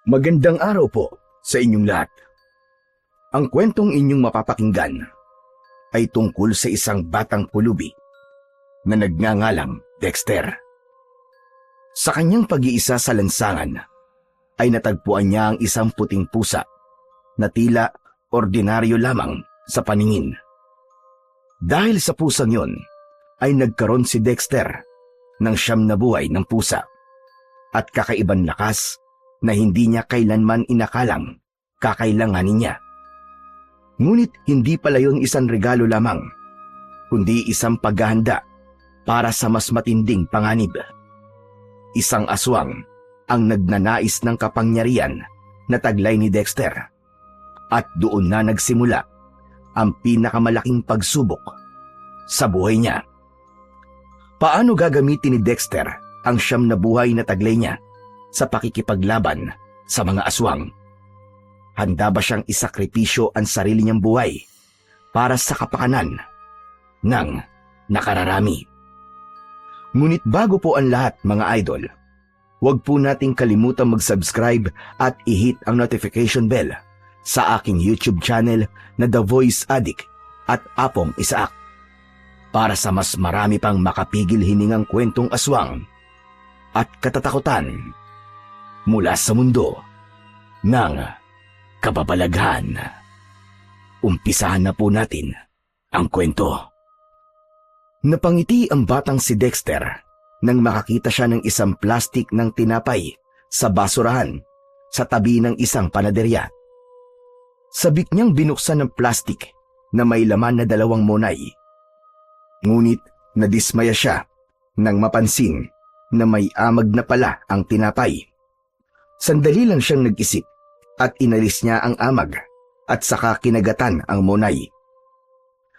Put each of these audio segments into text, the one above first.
Magandang araw po sa inyong lahat. Ang kwentong inyong mapapakinggan ay tungkol sa isang batang pulubi na nagngangalang Dexter. Sa kanyang pag-iisa sa lansangan ay natagpuan niya ang isang puting pusa na tila ordinaryo lamang sa paningin. Dahil sa pusang yon ay nagkaroon si Dexter ng 9 na buhay ng pusa at kakaibang lakas na hindi niya kailanman inakalang kakailanganin niya. Ngunit hindi pala yon isang regalo lamang, kundi isang paghahanda para sa mas matinding panganib. Isang aswang ang nagnanais ng kapangyarihan na taglay ni Dexter. At doon na nagsimula ang pinakamalaking pagsubok sa buhay niya. Paano gagamitin ni Dexter ang 9 na buhay na taglay niya sa pakikipaglaban sa mga aswang? Handa ba siyang isakripisyo ang sarili niyang buhay para sa kapakanan ng nakararami? Ngunit bago po ang lahat, mga idol, huwag po nating kalimutang mag-subscribe at i-hit ang notification bell sa aking YouTube channel na The Voice Addict at Apong Isaak para sa mas marami pang makapigil hiningang kwentong aswang at katatakutan mula sa mundo ng kababalaghan. Umpisahan na po natin ang kwento. Napangiti ang batang si Dexter nang makakita siya ng isang plastik ng tinapay sa basurahan sa tabi ng isang panaderya. Sabik niyang binuksan ng plastik na may laman na 2 monay. Ngunit nadismaya siya nang mapansin na may amag na pala ang tinapay. Sandali lang siyang nag-isip at inalis niya ang amag at saka kinagatan ang monay.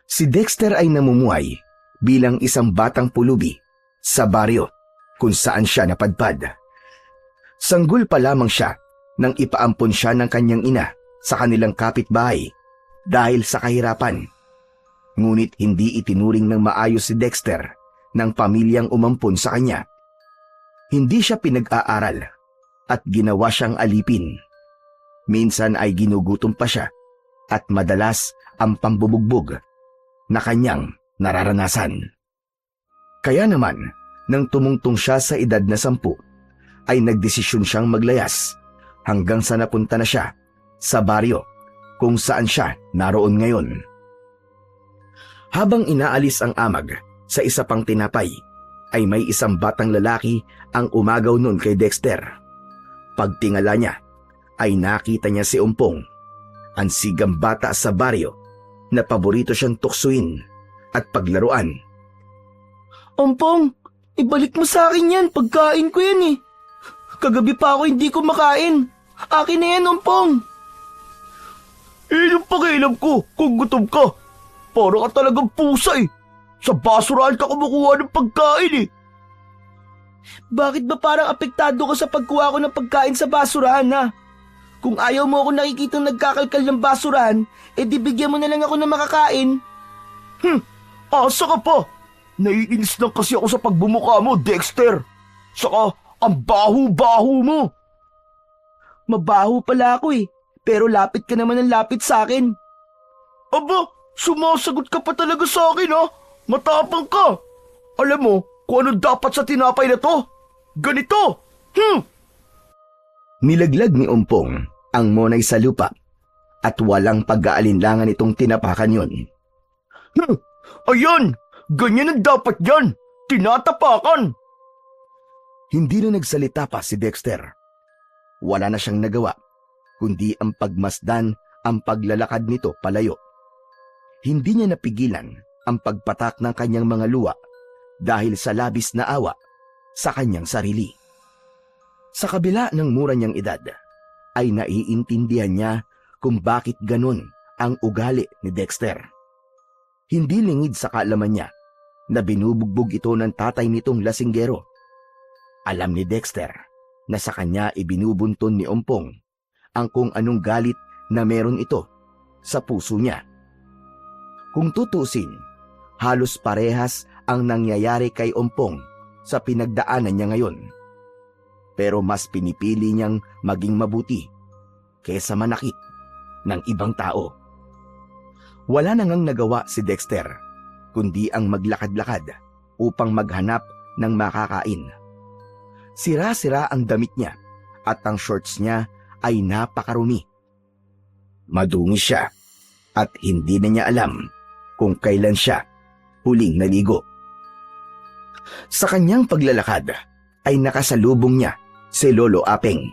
Si Dexter ay namumuhay bilang isang batang pulubi sa baryo kung saan siya napadpad. Sanggol pa lamang siya nang ipaampon siya ng kanyang ina sa kanilang kapitbahay dahil sa kahirapan. Ngunit hindi itinuring ng maayos si Dexter ng pamilyang umampon sa kanya. Hindi siya pinag-aaral at ginawa siyang alipin. Minsan ay ginugutom pa siya at madalas ang pambubugbog na kanyang nararanasan. Kaya naman, nang tumungtong siya sa edad na 10, ay nagdesisyon siyang maglayas hanggang sa napunta na siya sa baryo kung saan siya naroon ngayon. Habang inaalis ang amag sa isa pang tinapay, ay may isang batang lalaki ang umagaw nun kay Dexter. Pagtingala niya, ay nakita niya si Umpong, ang sigang bata sa baryo na paborito siyang tuksuin at paglaruan. Umpong, ibalik mo sa akin yan, pagkain ko yan eh. Kagabi pa ako hindi ko makain. Akin na yan, Umpong. Yung pakialam ko kung gutom ka. Para ka talagang pusa eh. Sa basurahan ka kumukuha ng pagkain eh. Bakit ba parang apektado ka sa pagkuha ko ng pagkain sa basurahan ha? Kung ayaw mo ako nakikitang nagkakalkal ng basurahan, edi bigyan mo na lang ako ng makakain. Asa ka pa? Naiinis lang kasi ako sa pagbumuka mo, Dexter. Saka, ang baho-baho mo. Mabaho pala ako eh, pero lapit ka naman ng lapit sa akin. Aba, sumasagot ka pa talaga sa akin ha? Matapang ka. Alam mo kung ano dapat sa tinapay na to? Ganito. Nilaglag ni Umpong ang monay sa lupa at walang pag-aalinlangan itong tinapakan yon. Ayan, ganyan ang dapat yan. Tinatapakan. Hindi na nagsalita pa si Dexter. Wala na siyang nagawa, kundi ang pagmasdan ang paglalakad nito palayo. Hindi niya napigilan ang pagpatak ng kanyang mga luha dahil sa labis na awa sa kanyang sarili. Sa kabila ng mura niyang edad, ay naiintindihan niya kung bakit ganun ang ugali ni Dexter. Hindi lingid sa kaalaman niya na binubugbog ito ng tatay nitong lasinggero. Alam ni Dexter na sa kanya ibinubunton ni Umpong ang kung anong galit na meron ito sa puso niya. Kung tutusin, halos parehas ang nangyayari kay Umpong sa pinagdaanan niya ngayon. pero mas pinipili niyang maging mabuti kesa manakit ng ibang tao. Wala na ngang nagawa si Dexter kundi ang maglakad-lakad upang maghanap ng makakain. Sira-sira ang damit niya at ang shorts niya ay napakarumi. Madungi siya at hindi na niya alam kung kailan siya huling naligo. Sa kanyang paglalakad ay nakasalubong niya si Lolo Apeng.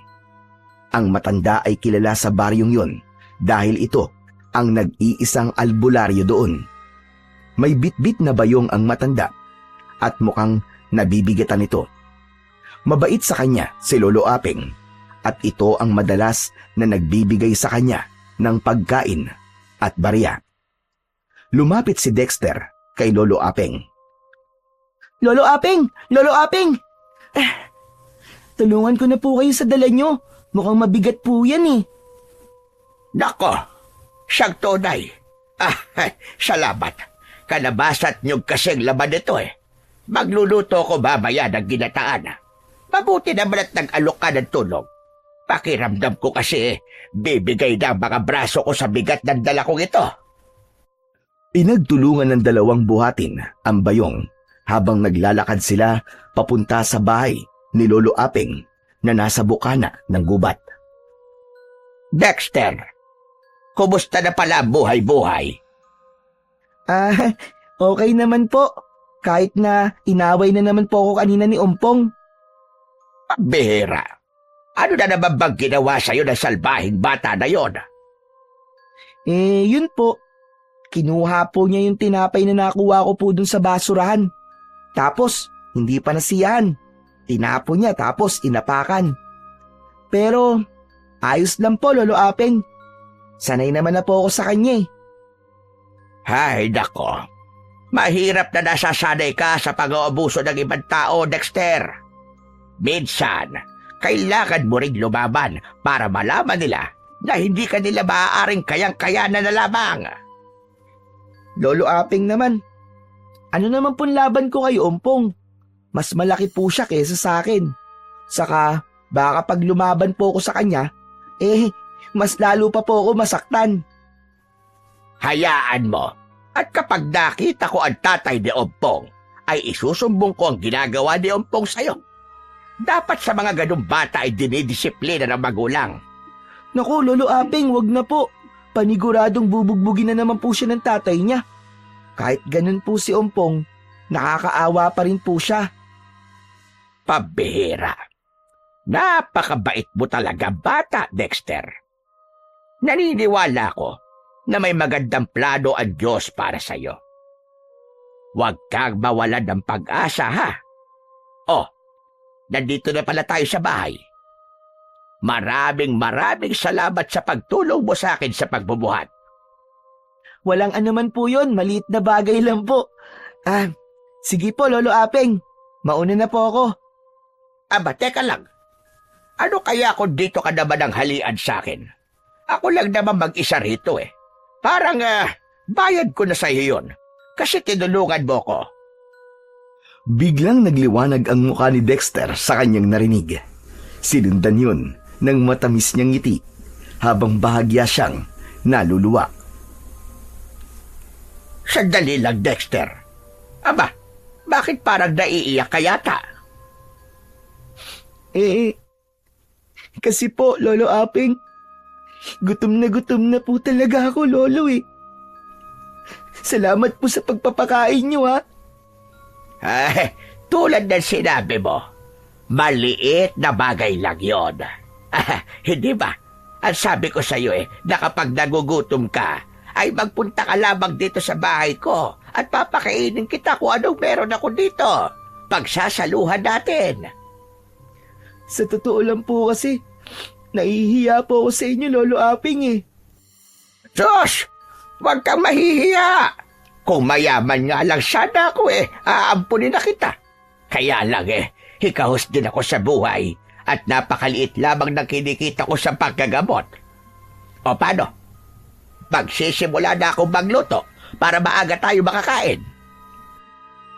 Ang matanda ay kilala sa baryong yon dahil ito ang nag-iisang albularyo doon. May bitbit na bayong ang matanda at mukhang nabibigatan ito. Mabait sa kanya si Lolo Apeng at ito ang madalas na nagbibigay sa kanya ng pagkain at barya. Lumapit si Dexter kay Lolo Apeng. Lolo Apeng! Lolo Apeng! Tulungan ko na po kayo sa dala nyo. Mukhang mabigat po yan eh. Nako, siyang tunay. Salamat. Kalabasa't nyug kasing laman nito eh. Magluluto ko babaya ng ginataan. Mabuti naman at nag-alok ka ng tulong. Pakiramdam ko kasi bibigay na ang mga braso ko sa bigat ng dala kong ito. Pinagtulungan ng dalawang buhatin ang bayong habang naglalakad sila papunta sa bahay ni Lolo Apeng na nasa bukana ng gubat. Dexter, kumusta na pala ang buhay-buhay? Okay naman po. Kahit na inaway na naman po ako kanina ni Ompong. Pambihira. Ano na naman bang ginawa sa'yo ng salbahing bata na yon? Yun po. Kinuha po niya yung tinapay na nakuha ko po dun sa basurahan. Tapos, hindi pa nasiyahan. Tinapon niya tapos inapakan. Pero, ayos lang po, Lolo Apeng. Sanay naman na po ako sa kanya eh. Hay nako. Mahirap na nasasanay ka sa pag-uubuso ng ibang tao, Dexter. Minsan, kailangan mo ring lumaban para malaman nila na hindi ka nila maaaring kayang-kaya na lamang. Lolo Apeng naman, ano naman pong laban ko kay Ompong? Mas malaki po siya kesa sa akin. Saka, baka pag lumaban po ako sa kanya, mas lalo pa po ako masaktan. Hayaan mo. At kapag nakita ko ang tatay ni Ompong, ay isusumbong ko ang ginagawa ni Ompong sa'yo. Dapat sa mga ganung bata ay dinidisiplina ng magulang. Naku, Lolo Apeng, wag na po. Paniguradong bubugbugin na naman po siya ng tatay niya. Kahit ganun po si Ompong, nakakaawa pa rin po siya. Pabihira. Napakabait mo talaga, bata, Dexter. Naniniwala ko na may magandang plano ang Diyos para sa'yo. Huwag kang mawalan ng pag-asa, ha? Oh, nandito na pala tayo sa bahay. Maraming salamat sa pagtulong mo sa akin sa pagbubuhat. Walang anuman po yun, maliit na bagay lang po. Sige po, Lolo Apeng. Mauna na po ako. Aba, teka lang. Ano kaya kung dito ka naman ang halian sa akin? Ako lang naman mag-isa rito eh. Parang bayad ko na sa iyo yun. Kasi tinulungan mo ko. Biglang nagliwanag ang mukha ni Dexter sa kanyang narinig. Sinundan yun ng matamis niyang ngiti habang bahagya siyang naluluwa. Sandali lang, Dexter. Aba, bakit parang naiiyak ka yata? Kasi po, Lolo Apeng, gutom na po talaga ako, Lolo eh. Salamat po sa pagpapakain niyo, ha? Tulad ng sinabi mo, maliit na bagay lang yun. Hindi ba? Ang sabi ko sa iyo na kapag nagugutom ka, ay magpunta ka lamang dito sa bahay ko at papakainin kita kung anong meron ako dito. Pagsasaluhan natin. Sa totoo lang po kasi, nahihiya po ako sa inyo, Lolo Apeng eh. Diyos! Huwag kang mahihiya! Kung mayaman nga lang sana ako aampunin na kita. Kaya lang hikahos din ako sa buhay at napakaliit lamang ng kinikita ko sa paggagamot. O paano? Magsisimula na akong magluto para maaga tayo makakain.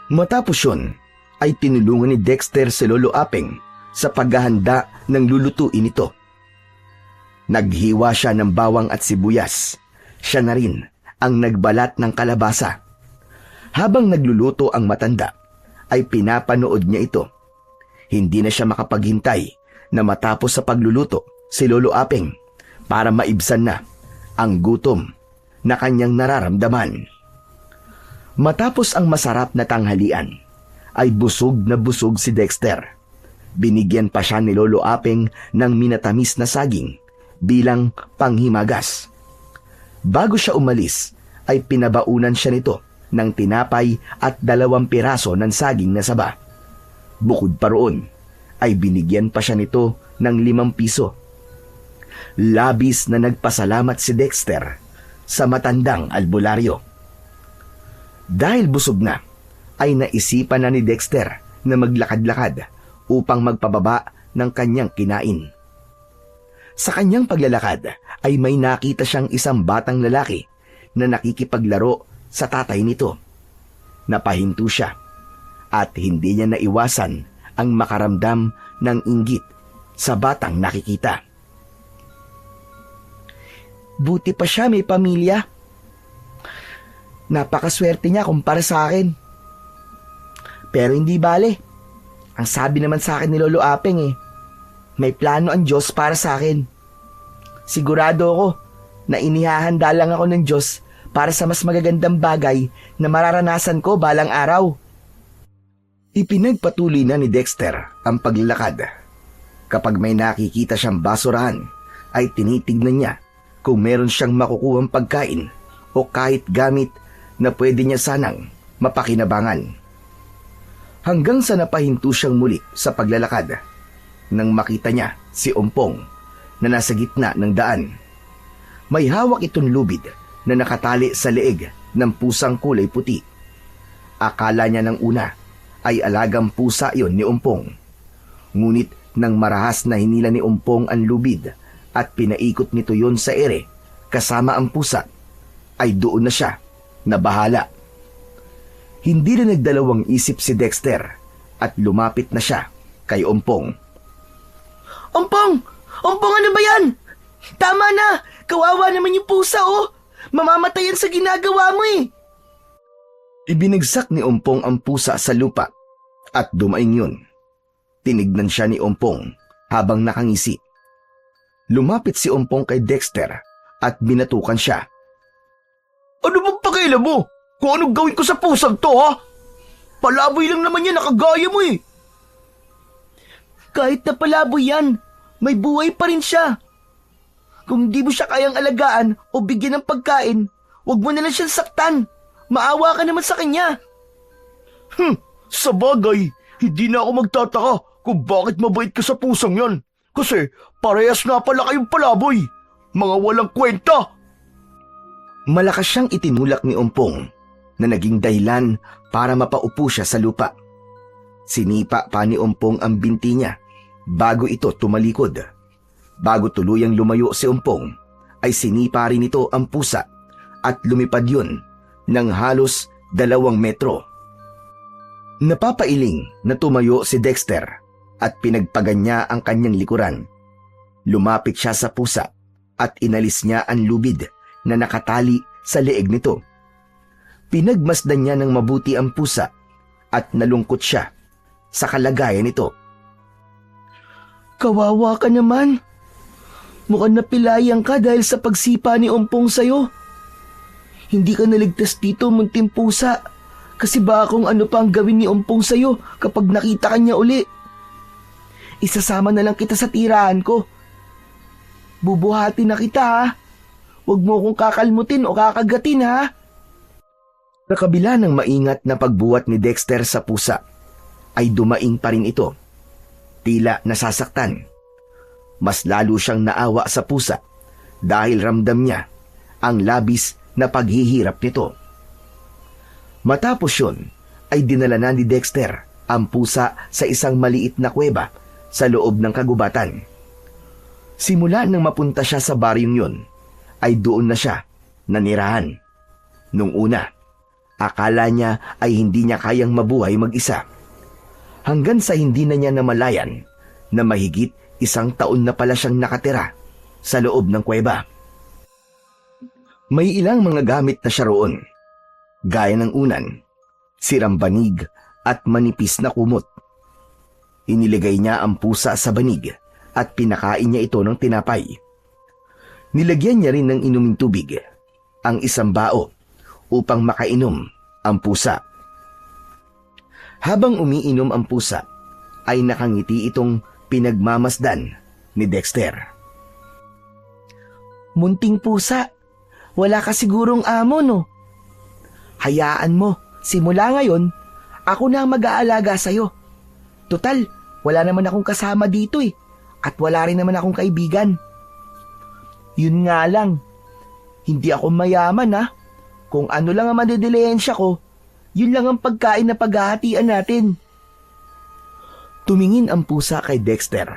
Matapos yun, ay tinulungan ni Dexter si Lolo Apeng sa paghahanda ng lulutuin ito. Naghiwa siya ng bawang at sibuyas. Siya na rin ang nagbalat ng kalabasa. Habang nagluluto ang matanda, ay pinapanood niya ito. Hindi na siya makapaghintay na matapos sa pagluluto si Lolo Apeng para maibsan na ang gutom na kanyang nararamdaman. Matapos ang masarap na tanghalian, ay busog na busog si Dexter. Binigyan pa siya ni Lolo Apeng ng minatamis na saging bilang panghimagas. Bago siya umalis, ay pinabaunan siya nito ng tinapay at 2 piraso ng saging na saba. Bukod pa roon, ay binigyan pa siya nito ng 5 piso. Labis na nagpasalamat si Dexter sa matandang albularyo. Dahil busog na, ay naisipan na ni Dexter na maglakad-lakad upang magpababa ng kanyang kinain. Sa kanyang paglalakad ay may nakita siyang isang batang lalaki na nakikipaglaro sa tatay nito. Napahinto siya at hindi niya naiwasan ang makaramdam ng inggit sa batang nakikita. Buti pa siya may pamilya. Napakaswerte niya kumpara sa akin. Pero hindi bale. Ang sabi naman sa akin ni Lolo Apeng may plano ang Diyos para sa akin. Sigurado ako na inihahanda lang ako ng Diyos para sa mas magagandang bagay na mararanasan ko balang araw. Ipinagpatuloy na ni Dexter ang paglalakad. Kapag may nakikita siyang basurahan, ay tinitignan niya kung meron siyang makukuhang pagkain o kahit gamit na pwede niya sanang mapakinabangan. Hanggang sa napahinto siyang muli sa paglalakad nang makita niya si Ompong na nasa gitna ng daan. May hawak itong lubid na nakatali sa leeg ng pusang kulay puti. Akala niya ng una ay alagang pusa yon ni Ompong. Ngunit nang marahas na hinila ni Ompong ang lubid at pinaikot nito yon sa ere kasama ang pusa, ay doon na siya nabahala. Hindi na nagdalawang isip si Dexter at lumapit na siya kay Ompong. Ompong! Ompong, ano ba yan? Tama na! Kawawa naman yung pusa, oh! Mamamatay yan sa ginagawa mo eh! Ibinagsak ni Ompong ang pusa sa lupa at dumaing yun. Tinignan siya ni Ompong habang nakangisi. Lumapit si Ompong kay Dexter at binatukan siya. Ano bang pakialam mo? Kung anong gawin ko sa pusang to, ha? Palaboy lang naman yan, nakagaya mo eh. Kahit na palaboy yan, may buhay pa rin siya. Kung di mo siya kayang alagaan o bigyan ng pagkain, huwag mo na lang siyang saktan. Maawa ka naman sa kanya. Sa bagay, hindi na ako magtataka kung bakit mabait ka sa pusang yan. Kasi parehas nga pala kayong palaboy. Mga walang kwenta. Malakas siyang itinulak ni Ompong na naging dahilan para mapaupo siya sa lupa. Sinipa pa ni Ompong ang binti niya bago ito tumalikod. Bago tuluyang lumayo si Ompong, ay sinipa rin ito ang pusa at lumipad yun ng halos 2 metro. Napapailing na tumayo si Dexter at pinagpagan niya ang kanyang likuran. Lumapit siya sa pusa at inalis niya ang lubid na nakatali sa leeg nito. Pinagmasdan niya ng mabuti ang pusa at nalungkot siya sa kalagayan nito. Kawawa ka naman. Mukhang napilayan ka dahil sa pagsipa ni Ompong sa'yo. Hindi ka naligtas dito, munting pusa. Kasi baka kung ano pa ang gawin ni Ompong sa'yo kapag nakita ka niya uli. Isasama na lang kita sa tirahan ko. Bubuhati na kita, ha? Huwag mo akong kakalmutin o kakagatin, ha? Sa kabila ng maingat na pagbuhat ni Dexter sa pusa, ay dumaing pa rin ito. Tila nasasaktan. Mas lalo siyang naawa sa pusa dahil ramdam niya ang labis na paghihirap nito. Matapos yun, ay dinala na ni Dexter ang pusa sa isang maliit na kuweba sa loob ng kagubatan. Simula nang mapunta siya sa baryong yun, ay doon na siya nanirahan. Nung una, akala niya ay hindi niya kayang mabuhay mag-isa. Hanggang sa hindi na niya namalayan na mahigit 1 taon na pala siyang nakatira sa loob ng kuweba. May ilang mga gamit na siya roon, gaya ng unan, sirang banig at manipis na kumot. Iniligay niya ang pusa sa banig at pinakain niya ito ng tinapay. Nilagyan niya rin ng inuming tubig ang isang bao upang makainom ang pusa. Habang umiinom ang pusa, ay nakangiti itong pinagmamasdan ni Dexter. Munting pusa, wala ka sigurong amo, no? Hayaan mo, simula ngayon, ako na ang mag-aalaga sa'yo. Tutal, wala naman akong kasama dito eh, at wala rin naman akong kaibigan. Yun nga lang, hindi ako mayaman ha. Kung ano lang ang madidilensya ko, yun lang ang pagkain na paghahatian natin. Tumingin ang pusa kay Dexter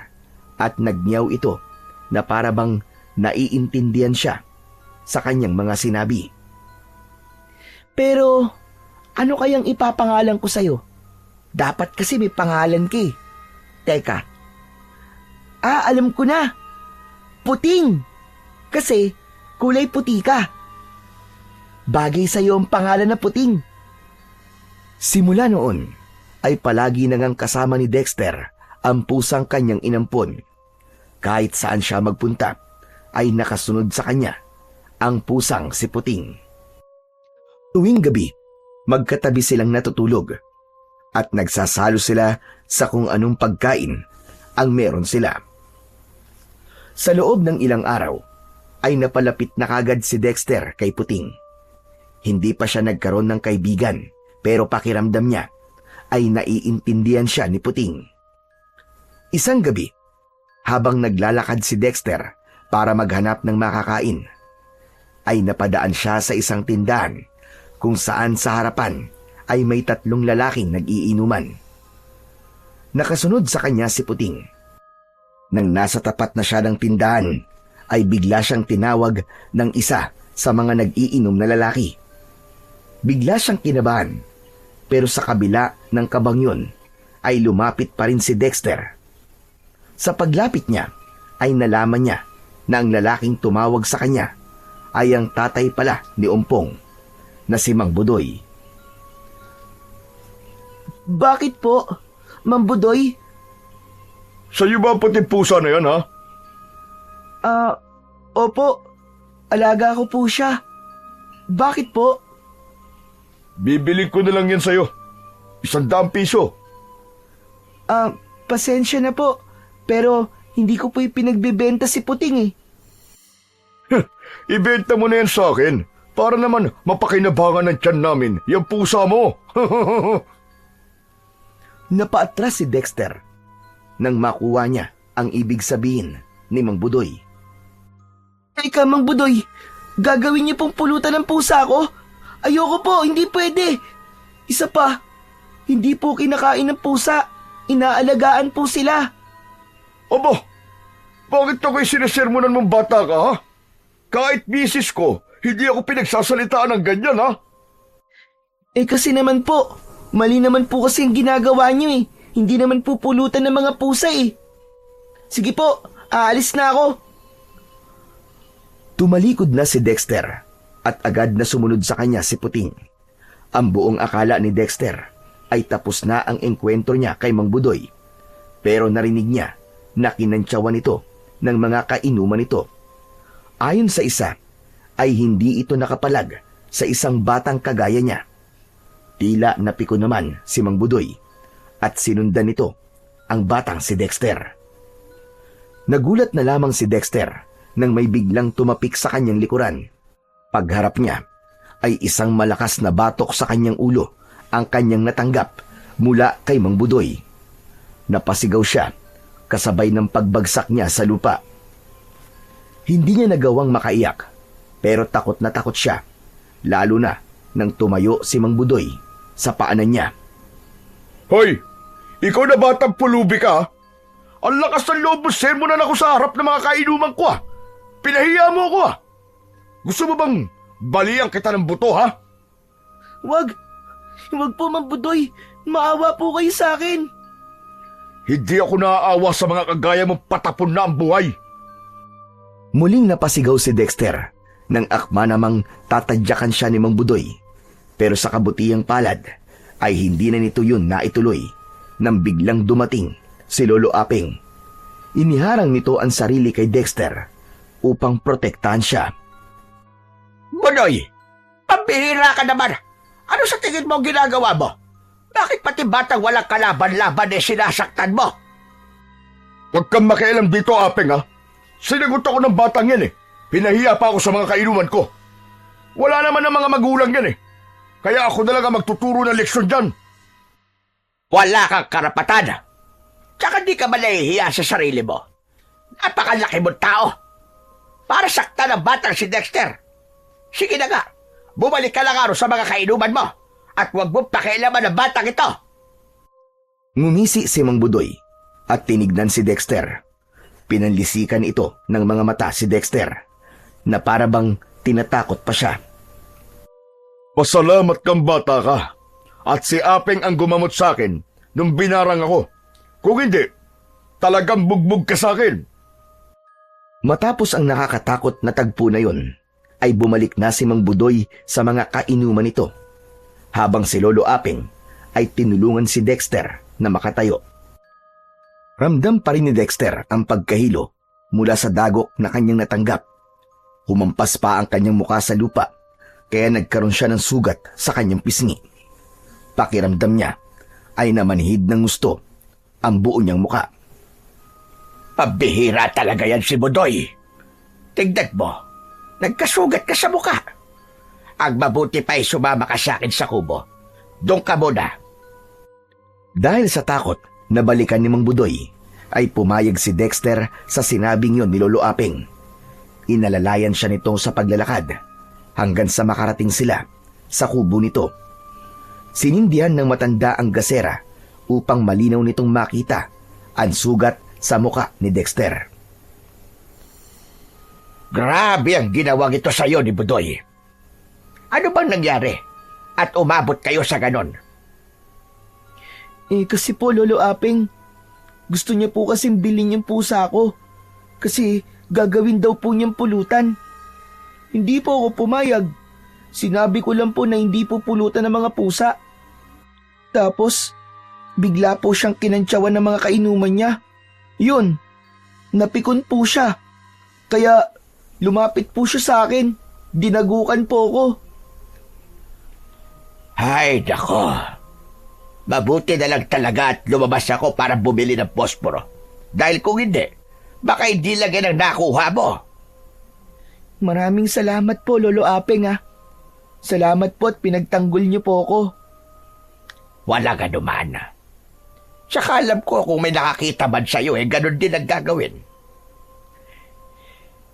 at nagniyaw ito na para bang naiintindihan siya sa kanyang mga sinabi. Pero, ano kayang ipapangalan ko sa'yo? Dapat kasi may pangalan ka eh. Teka. Alam ko na. Puting. Kasi, kulay puti ka. Bagay sa'yo ang pangalan na Puting. Simula noon, ay palagi nangang kasama ni Dexter ang pusang kanyang inampon. Kahit saan siya magpunta, ay nakasunod sa kanya ang pusang si Puting. Tuwing gabi, magkatabi silang natutulog at nagsasalo sila sa kung anong pagkain ang meron sila. Sa loob ng ilang araw, ay napalapit na kagad si Dexter kay Puting. Hindi pa siya nagkaroon ng kaibigan, pero pakiramdam niya ay naiintindihan siya ni Puting. Isang gabi, habang naglalakad si Dexter para maghanap ng makakain, ay napadaan siya sa isang tindahan kung saan sa harapan ay may 3 lalaking nag-iinuman. Nakasunod sa kanya si Puting. Nang nasa tapat na siya ng tindahan, ay bigla siyang tinawag ng isa sa mga nag-iinom na lalaki. Bigla siyang kinabahan, pero sa kabila ng kabang yun, ay lumapit pa rin si Dexter. Sa paglapit niya, ay nalaman niya na ang lalaking tumawag sa kanya ay ang tatay pala ni Umpong, na si Mang Budoy. Bakit po, Mang Budoy? Sa'yo ba ang puting pusa na yan, ha? Opo. Alaga ko po siya. Bakit po? Bibiling ko na lang yan sa'yo. 100 piso. Pasensya na po. Pero hindi ko po ipinagbebenta si Puting eh. Ibenta mo na yan sa akin para naman mapakinabangan ng tiyan namin yung pusa mo. Napaatras si Dexter nang makuha niya ang ibig sabihin ni Mang Budoy. Teka, Mang Budoy, gagawin niyo pong pulutan ng pusa ko? Ayoko po, hindi pwede. Isa pa, hindi po kinakain ng pusa. Inaalagaan po sila. Aba, bakit ako'y sinasermonan mong bata ka, ha? Kahit misis ko, hindi ako pinagsasalitaan ng ganyan, ha? Kasi naman po, mali naman po kasi ang ginagawa niyo eh. Hindi naman po pulutan ng mga pusa eh. Sige po, aalis na ako. Tumalikod na si Dexter at agad na sumunod sa kanya si Puting. Ang buong akala ni Dexter ay tapos na ang engkwentro niya kay Mang Budoy. Pero narinig niya na kinantsawan ito ng mga kainuman nito. Ayon sa isa, ay hindi ito nakapalag sa isang batang kagaya niya. Tila napiko naman si Mang Budoy at sinundan nito ang batang si Dexter. Nagulat na lamang si Dexter nang may biglang tumapik sa kanyang likuran. Pagharap niya ay isang malakas na batok sa kanyang ulo ang kanyang natanggap mula kay Mang Budoy. Napasigaw siya kasabay ng pagbagsak niya sa lupa. Hindi niya nagawang makaiyak pero takot na takot siya, lalo na nang tumayo si Mang Budoy sa paanan niya. Hoy, ikaw na batang pulubi ka, ha? Ang lakas ng loob mo, sermonan ako sa harap ng mga kainuman ko, ha? Pinahiya mo ako, ha? Gusto mo bang balian kita ng buto, ha? Wag po, Mang Budoy. Maawa po kayo sa akin. Hindi ako naaawa sa mga kagaya mong patapon na ang buhay. Muling napasigaw si Dexter nang akma namang tatadyakan siya ni Mang Budoy. Pero sa kabutihang palad ay hindi na nito yun naituloy nang biglang dumating si Lolo Aping. Iniharang nito ang sarili kay Dexter upang protektahan siya. Budoy, pambihira ka naman. Ano sa tingin mo ang ginagawa mo? Bakit pati batang walang kalaban-laban sinasaktan mo? Huwag kang makialam dito, Apeng, ha? Sinagot ako ng batang yan eh. Pinahiya pa ako sa mga kainuman ko. Wala naman ang mga magulang yan eh. Kaya ako na lang ang magtuturo ng leksyon dyan. Wala kang karapatan. Tsaka di ka ba nahihiya sa sarili mo? Napakalaki mong tao. Para saktan ang batang si Dexter. Sige na nga, bumalik ka lang araw sa mga kainuman mo at huwag mo pakialaman ang batang ito. Ngumisi si Mang Budoy at tinignan si Dexter. Pinanlisikan ito ng mga mata si Dexter na para bang tinatakot pa siya. Pasalamat kang bata ka. At si Apeng ang gumamot sa akin nung binarang ako. Kung hindi, talagang bugbog ka sa akin. Matapos ang nakakatakot na tagpo na yon, ay bumalik na si Mang Budoy sa mga kainuman nito, habang si Lolo Apeng ay tinulungan si Dexter na makatayo. Ramdam pa rin ni Dexter ang pagkahilo mula sa dagok na kanyang natanggap. Humampas pa ang kanyang muka sa lupa, kaya nagkaroon siya ng sugat sa kanyang pisngi. Pakiramdam niya ay namanhid ng gusto ang buo niyang muka. Pabihira talaga yan si Budoy. Tignan mo, nagkasugat ka sa muka. Ang mabuti pa ay sumama ka sa akin sa kubo. Doon ka muna. Dahil sa takot na balikan ni Mang Budoy, ay pumayag si Dexter sa sinabing yon ni Lolo Apeng. Inalalayan siya nito sa paglalakad hanggang sa makarating sila sa kubo nito. Sinindihan ng matanda ang gasera upang malinaw nitong makita ang sugat sa muka ni Dexter. Grabe ang ginawang ito sa iyo ni Budoy. Ano bang nangyari? At umabot kayo sa ganon? Kasi po, Lolo Apeng, gusto niya po kasing bilhin yung pusa ko. Kasi gagawin daw po niyang pulutan. Hindi po ako pumayag. Sinabi ko lang po na hindi po pulutan ng mga pusa. Tapos, bigla po siyang kinantsawan ng mga kainuman niya. Yun, napikon po siya. Kaya lumapit po siya sa akin. Dinagukan po ako. Ay, nako. Mabuti na lang talaga at lumabas ako para bumili ng posporo. Dahil kung hindi, baka hindi lang yan ang nakuha mo. Maraming salamat po, Lolo Apeng ah. Salamat po at pinagtanggol niyo po ako. Walang anuman. Tsaka alam ko kung may nakakita man sa'yo, ganun din ang gagawin.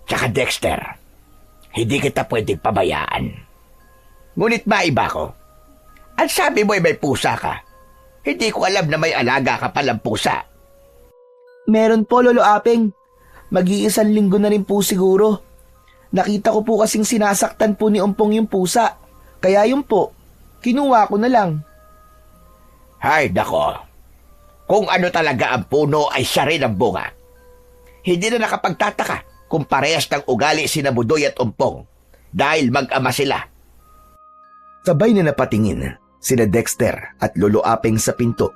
Tsaka Dexter, hindi kita pwedeng pabayaan. Ngunit maiba ko. Ang sabi mo ay may pusa ka. Hindi ko alam na may alaga ka palang pusa. Meron po, Lolo Apeng. Mag-iisang linggo na rin po siguro. Nakita ko po kasing sinasaktan po ni Ompong yung pusa. Kaya yun po, kinuha ko na lang. Ay, nako. Kung ano talaga ang puno ay siya rin ang bunga. Hindi na nakapagtataka kung parehas ng ugali sina Budoy at Ompong dahil mag-ama sila. Sabay na napatingin sina Dexter at Lolo Apeng sa pinto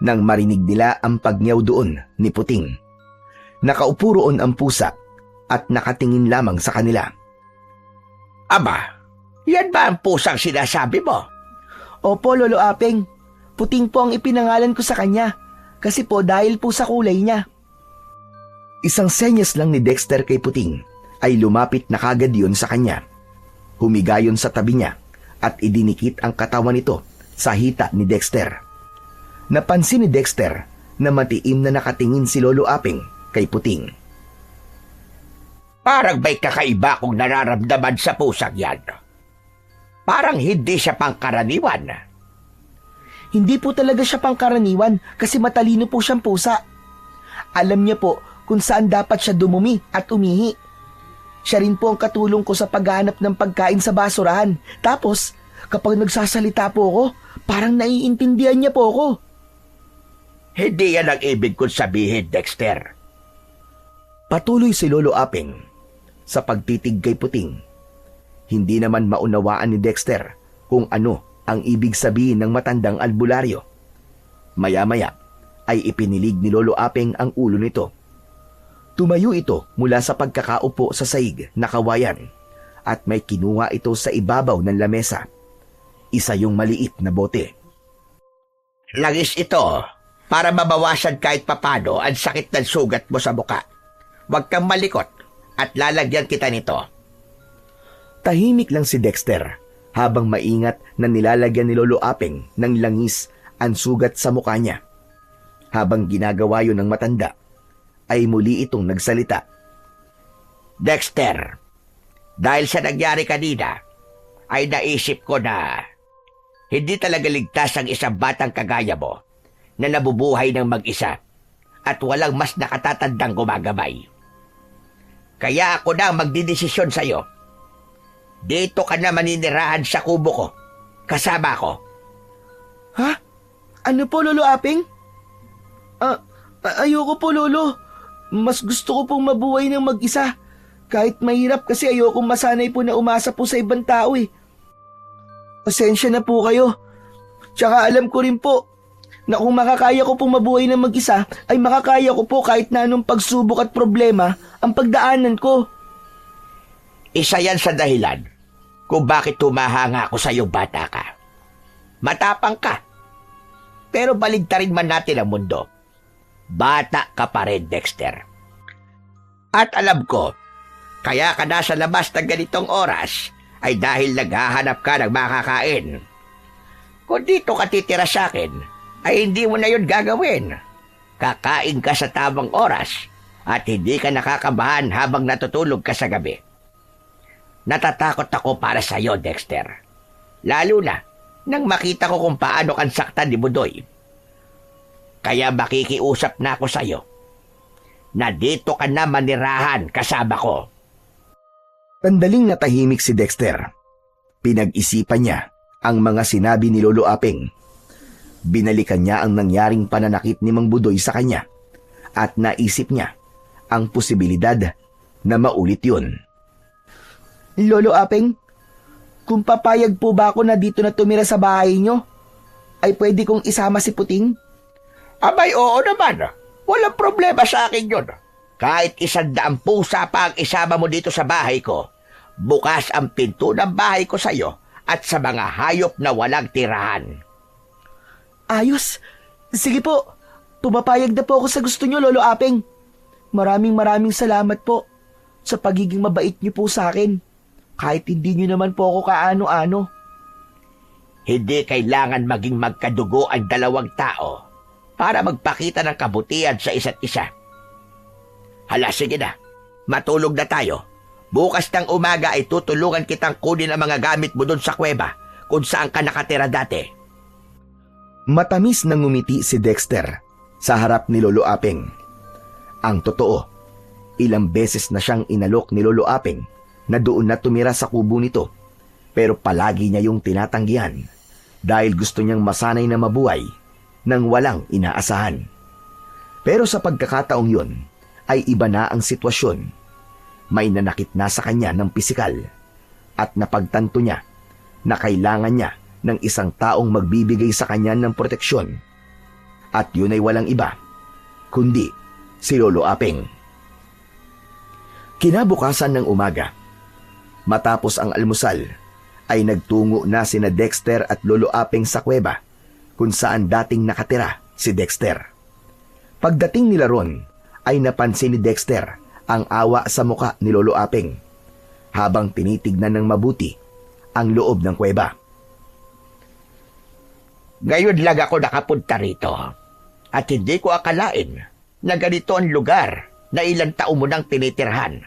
nang marinig nila ang pagnyaw doon ni Puting. Nakaupo roon ang pusa at nakatingin lamang sa kanila. Aba, yan ba ang pusang sinasabi mo? Opo, Lolo Apeng. Puting po ang ipinangalan ko sa kanya. Kasi po dahil po sa kulay niya. Isang senyas lang ni Dexter kay Puting ay lumapit na kagad yun sa kanya. Humigayon sa tabi niya at idinikit ang katawan nito sa hita ni Dexter. Napansin ni Dexter na matiim na nakatingin si Lolo Apeng kay Puting. Parang may kakaiba kong nararamdaman sa pusang yan. Parang hindi siya pangkaraniwan. Hindi po talaga siya pangkaraniwan kasi matalino po siyang pusa. Alam niya po kung saan dapat siya dumumi at umihi. Siya rin po ang katulong ko sa paghahanap ng pagkain sa basurahan. Tapos, kapag nagsasalita po ako, parang naiintindihan niya po ako. Hindi yan ang ibig kong sabihin, Dexter. Patuloy si Lolo Aping sa pagtitig kay Puting. Hindi naman maunawaan ni Dexter kung ano ang ibig sabihin ng matandang albularyo. Maya-maya ay ipinilig ni Lolo Aping ang ulo nito. Tumayo ito mula sa pagkakaupo sa saig na kawayan at may kinuha ito sa ibabaw ng lamesa. Isa yung maliit na bote. Langis ito para mabawasan kahit papano ang sakit ng sugat mo sa muka. Huwag kang malikot at lalagyan kita nito. Tahimik lang si Dexter habang maingat na nilalagyan ni Lolo Aping ng langis ang sugat sa mukha niya. Habang ginagawa yun ng matanda, ay muli itong nagsalita. Dexter, dahil sa nangyari kanina, ay naisip ko na hindi talaga ligtas ang isang batang kagaya mo na nabubuhay ng mag-isa at walang mas nakatatandang gumagabay. Kaya ako na magdidesisyon sa'yo. Dito ka na maninirahan sa kubo ko. Kasama ko. Ha? Ano po, Lolo Aping? Ayoko po, Lolo. Mas gusto ko pong mabuhay ng mag-isa. Kahit mahirap kasi ayoko masanay po na umasa po sa ibang tao eh. Pasensya na po kayo. Tsaka alam ko rin po na kung makakaya ko pong mabuhay ng mag-isa, ay makakaya ko po kahit na anong pagsubok at problema ang pagdaanan ko. Isa yan sa dahilan kung bakit tumahanga ako sa iyo, bata ka. Matapang ka. Pero baligtarin man natin ang mundo. Bata ka pa rin, Dexter. At alam ko, kaya ka nasa labas ng ganitong oras ay dahil naghahanap ka ng makakain. Kung dito ka titira sa akin, ay hindi mo na yun gagawin. Kakain ka sa tamang oras at hindi ka nakakabahan habang natutulog ka sa gabi. Natatakot ako para sa iyo, Dexter. Lalo na nang makita ko kung paano kang saktan ni Budoy. Kaya makikiusap na ako sa iyo na dito ka na manirahan kasama ko. Sandaling natahimik si Dexter. Pinag-isipan niya ang mga sinabi ni Lolo Aping. Binalikan niya ang nangyaring pananakit ni Mang Budoy sa kanya at naisip niya ang posibilidad na maulit yun. Lolo Aping, kung papayag po ba ako na dito na tumira sa bahay nyo, ay pwede kong isama si Puting? Abay, oo naman. Walang problema sa akin yun. Kahit 100 pusa pa ang isama mo dito sa bahay ko, bukas ang pinto ng bahay ko sa iyo at sa mga hayop na walang tirahan. Ayos. Sige po. Pumapayag na po ako sa gusto nyo, Lolo Aping. Maraming salamat po sa pagiging mabait nyo po sa akin. Kahit hindi nyo naman po ako kaano-ano. Hindi kailangan maging magkadugo ang dalawang tao para magpakita ng kabutihan sa isa't isa. Hala, sige na. Matulog na tayo. Bukas ng umaga ay tutulungan kitang kunin ang mga gamit mo doon sa kuweba kung saan ka nakatira dati. Matamis na ngumiti si Dexter sa harap ni Lolo Aping. Ang totoo, ilang beses na siyang inalok ni Lolo Aping na doon na tumira sa kubo nito, pero palagi niya yung tinatanggihan dahil gusto niyang masanay na mabuhay nang walang inaasahan. Pero sa pagkakataong yun, ay iba na ang sitwasyon. May nanakit na sa kanya ng pisikal at napagtanto niya na kailangan niya ng isang taong magbibigay sa kanya ng proteksyon. At yun ay walang iba, kundi si Lolo Aping. Kinabukasan ng umaga, matapos ang almusal, ay nagtungo na sina Dexter at Lolo Aping sa kuweba kung saan dating nakatira si Dexter. Pagdating nila ron, ay napansin ni Dexter ang awa sa muka ni Lolo Aping habang tinitignan ng mabuti ang loob ng kuweba. Ngayon lang ako nakapunta rito at hindi ko akalain na ganito ang lugar na ilang taon mo nang tinitirhan.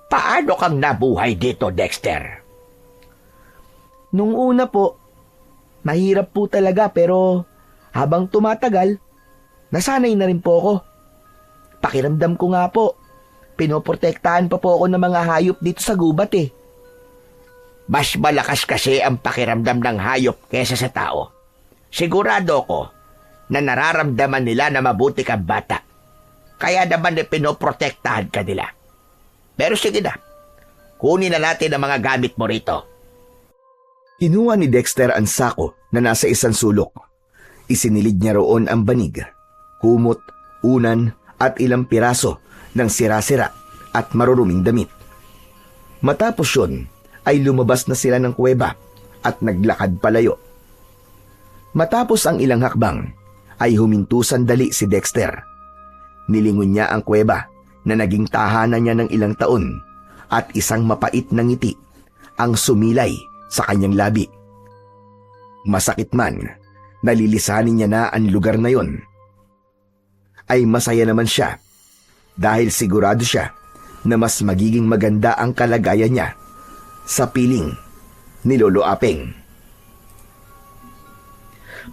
Paano kang nabuhay dito, Dexter? Nung una po, mahirap po talaga pero habang tumatagal, nasanay na rin po ako. Pakiramdam ko nga po, pinoprotektahan pa po ako ng mga hayop dito sa gubat eh. Mas malakas kasi ang pakiramdam ng hayop kesa sa tao. Sigurado ko, na nararamdaman nila na mabuti kang bata. Kaya naman pinoprotektahan ka nila. Pero sige na, kunin na natin ang mga gamit mo rito. Kinuha ni Dexter ang sako na nasa isang sulok. Isinilid niya roon ang banig, kumot, unan at ilang piraso ng sira-sira at maruruming damit. Matapos yun, ay lumabas na sila ng kuweba at naglakad palayo. Matapos ang ilang hakbang, ay huminto sandali si Dexter. Nilingon niya ang kuweba na naging tahanan niya ng ilang taon at isang mapait na ngiti ang sumilay sa kanyang labi. Masakit man, nalilisanin niya na ang lugar na yon. Ay masaya naman siya dahil sigurado siya na mas magiging maganda ang kalagayan niya sa piling ni Lolo Aping.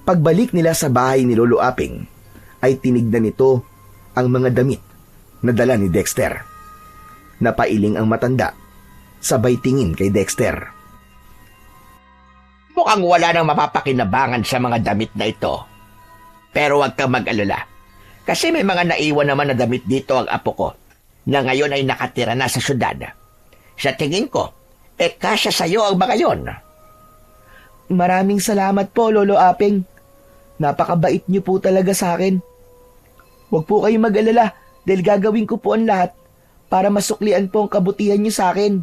Pagbalik nila sa bahay ni Lolo Aping, ay tinignan nito ang mga damit na dala ni Dexter. Napailing ang matanda, sabay tingin kay Dexter. Mukhang wala nang mapapakinabangan sa mga damit na ito. Pero huwag kang mag-alala. Kasi may mga naiwan naman na damit dito ang apo ko, na ngayon ay nakatira na sa syudad. Sa tingin ko, kasya sa'yo ang mga yon. Maraming salamat po, Lolo Aping. Napakabait niyo po talaga sa akin. Huwag po kayong mag-alala dahil gagawin ko po ang lahat para masuklian po ang kabutihan niyo sa akin.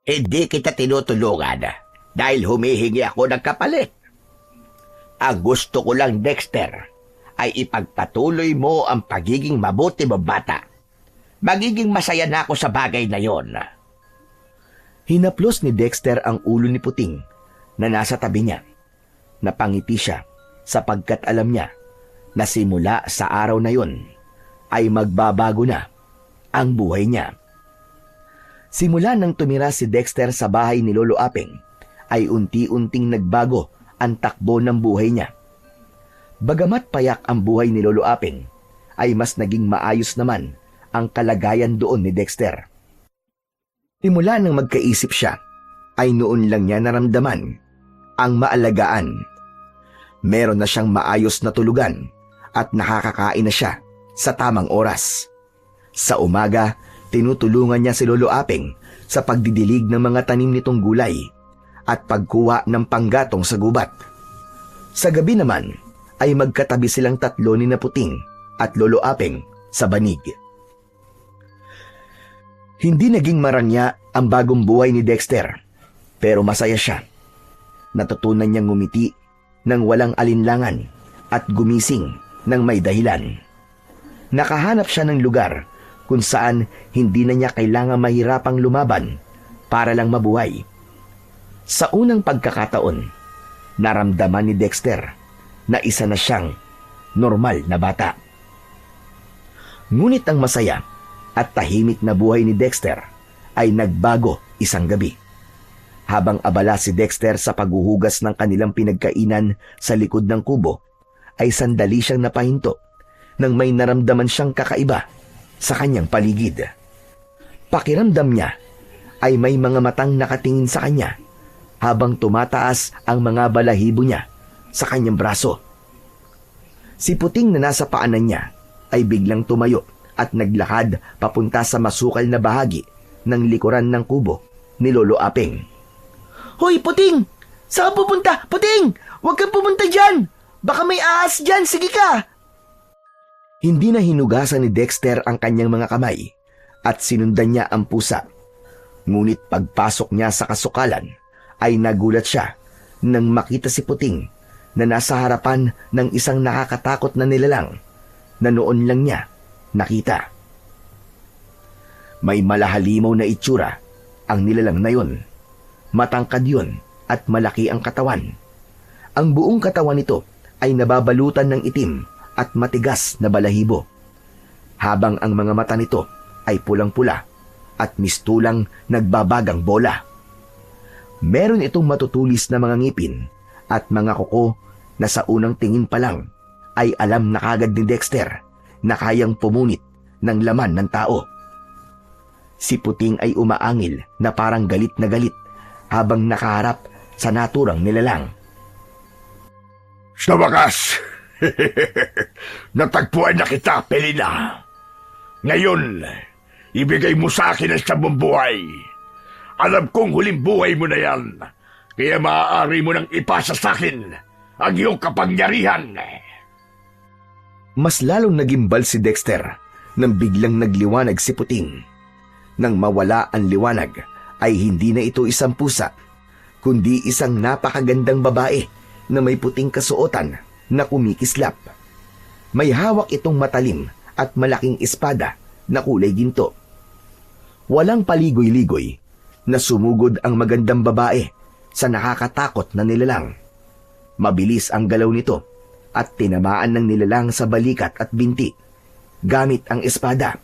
Hindi kita tinutulungan dahil humihingi ako ng kapalit. Ang gusto ko lang, Dexter, ay ipagpatuloy mo ang pagiging mabuti mo bata. Magiging masaya na ako sa bagay na yon. Hinaplos ni Dexter ang ulo ni Puting na nasa tabi niya. Napangiti siya sapagkat alam niya na simula sa araw na yon ay magbabago na ang buhay niya. Simula nang tumira si Dexter sa bahay ni Lolo Aping, ay unti-unting nagbago ang takbo ng buhay niya. Bagamat payak ang buhay ni Lolo Aping, ay mas naging maayos naman ang kalagayan doon ni Dexter. Simula nang magkaisip siya, ay noon lang niya naramdaman ang maalagaan. Meron na siyang maayos na tulugan at nakakakain na siya sa tamang oras. Sa umaga, tinutulungan niya si Lolo Aping sa pagdidilig ng mga tanim nitong gulay at pagkuha ng panggatong sa gubat. Sa gabi naman, ay magkatabi silang tatlo ni Puting at Lolo Aping sa banig. Hindi naging marangya ang bagong buhay ni Dexter, pero masaya siya. Natutunan niyang ngumiti ng walang alinlangan at gumising ng may dahilan. Nakahanap siya ng lugar kung saan hindi na niya kailangang mahirapang lumaban para lang mabuhay. Sa unang pagkakataon, naramdaman ni Dexter na isa na siyang normal na bata. Ngunit ang masaya at tahimik na buhay ni Dexter ay nagbago isang gabi. Habang abala si Dexter sa paghuhugas ng kanilang pinagkainan sa likod ng kubo, ay sandali siyang napahinto nang may naramdaman siyang kakaiba sa kanyang paligid. Pakiramdam niya ay may mga matang nakatingin sa kanya habang tumataas ang mga balahibo niya sa kanyang braso. Si Puting na nasa paanan niya ay biglang tumayo at naglakad papunta sa masukal na bahagi ng likuran ng kubo ni Lolo Aping. Hoy, Puting! Saan ka pupunta? Puting! Huwag kang pumunta dyan! Baka may ahas dyan! Sige ka! Hindi na hinugasan ni Dexter ang kanyang mga kamay at sinundan niya ang pusa. Ngunit pagpasok niya sa kasukalan ay nagulat siya nang makita si Puting na nasa harapan ng isang nakakatakot na nilalang na noon lang niya nakita. May malahalimaw na itsura ang nilalang na yun. Matangkad yun at malaki ang katawan. Ang buong katawan nito ay nababalutan ng itim at matigas na balahibo, habang ang mga mata nito ay pulang-pula at mistulang nagbabagang bola. Meron itong matutulis na mga ngipin at mga kuko na sa unang tingin pa lang ay alam na kagad ni Dexter na kayang pumunit ng laman ng tao. Si Puting ay umaangil na parang galit na galit habang nakaharap sa naturang nilalang. Sa wakas, Natagpuan na kita, Pelina. Ngayon, ibigay mo sa akin ang siyang buhay. Alam kong huling buhay mo na yan, kaya maaari mo nang ipasa sa akin ang iyong kapangyarihan. Mas lalong nagimbal si Dexter nang biglang nagliwanag si Puting. Nang mawala ang liwanag ay hindi na ito isang pusa, kundi isang napakagandang babae na may puting kasuotan na kumikislap. May hawak itong matalim at malaking espada na kulay ginto. Walang paligoy-ligoy na sumugod ang magandang babae sa nakakatakot na nilalang. Mabilis ang galaw nito at tinamaan ng nilalang sa balikat at binti gamit ang espada.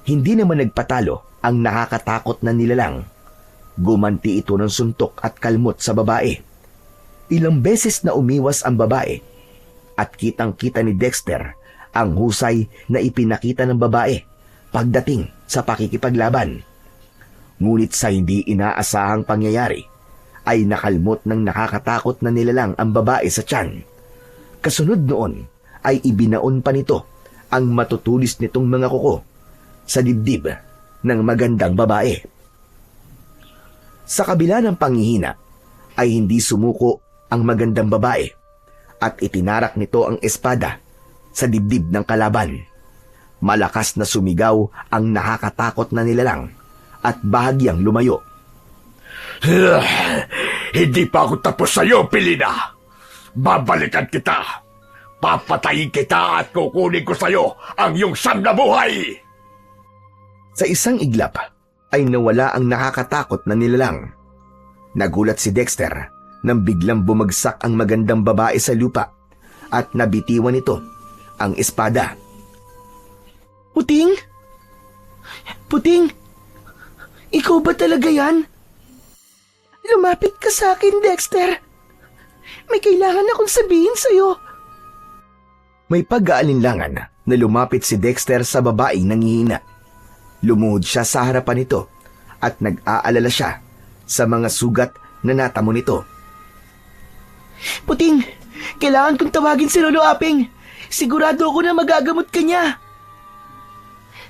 Hindi naman nagpatalo ang nakakatakot na nilalang. Gumanti ito ng suntok at kalmot sa babae. Ilang beses na umiwas ang babae at kitang-kita ni Dexter ang husay na ipinakita ng babae pagdating sa pakikipaglaban. Ngunit sa hindi inaasahang pangyayari ay nakalmot ng nakakatakot na nilalang ang babae sa tiyan. Kasunod noon ay ibinaon pa nito ang matutulis nitong mga kuko sa dibdib ng magandang babae. Sa kabila ng panghihina ay hindi sumuko ang magandang babae at itinarak nito ang espada sa dibdib ng kalaban. Malakas na sumigaw ang nakakatakot na nilalang at bahagyang lumayo. Hindi pa ako tapos sa iyo, Pelina. Babalikan kita. Papatayin kita at kukunin ko sa iyo ang iyong siyam na buhay. Sa isang iglap ay nawala ang nakakatakot na nilalang. Nagulat si Dexter nang biglang bumagsak ang magandang babae sa lupa at nabitiwan nito ang espada. Puting? Puting? Ikaw ba talaga yan? Lumapit ka sa akin, Dexter. May kailangan akong sabihin sa'yo. May pag-aalinlangan na lumapit si Dexter sa babaeng nangihina. Lumuhod siya sa harapan nito at nag-aalala siya sa mga sugat na natamo nito. Puting, kailangan kong tawagin si Lolo Aping. Sigurado ako na magagamot ka niya.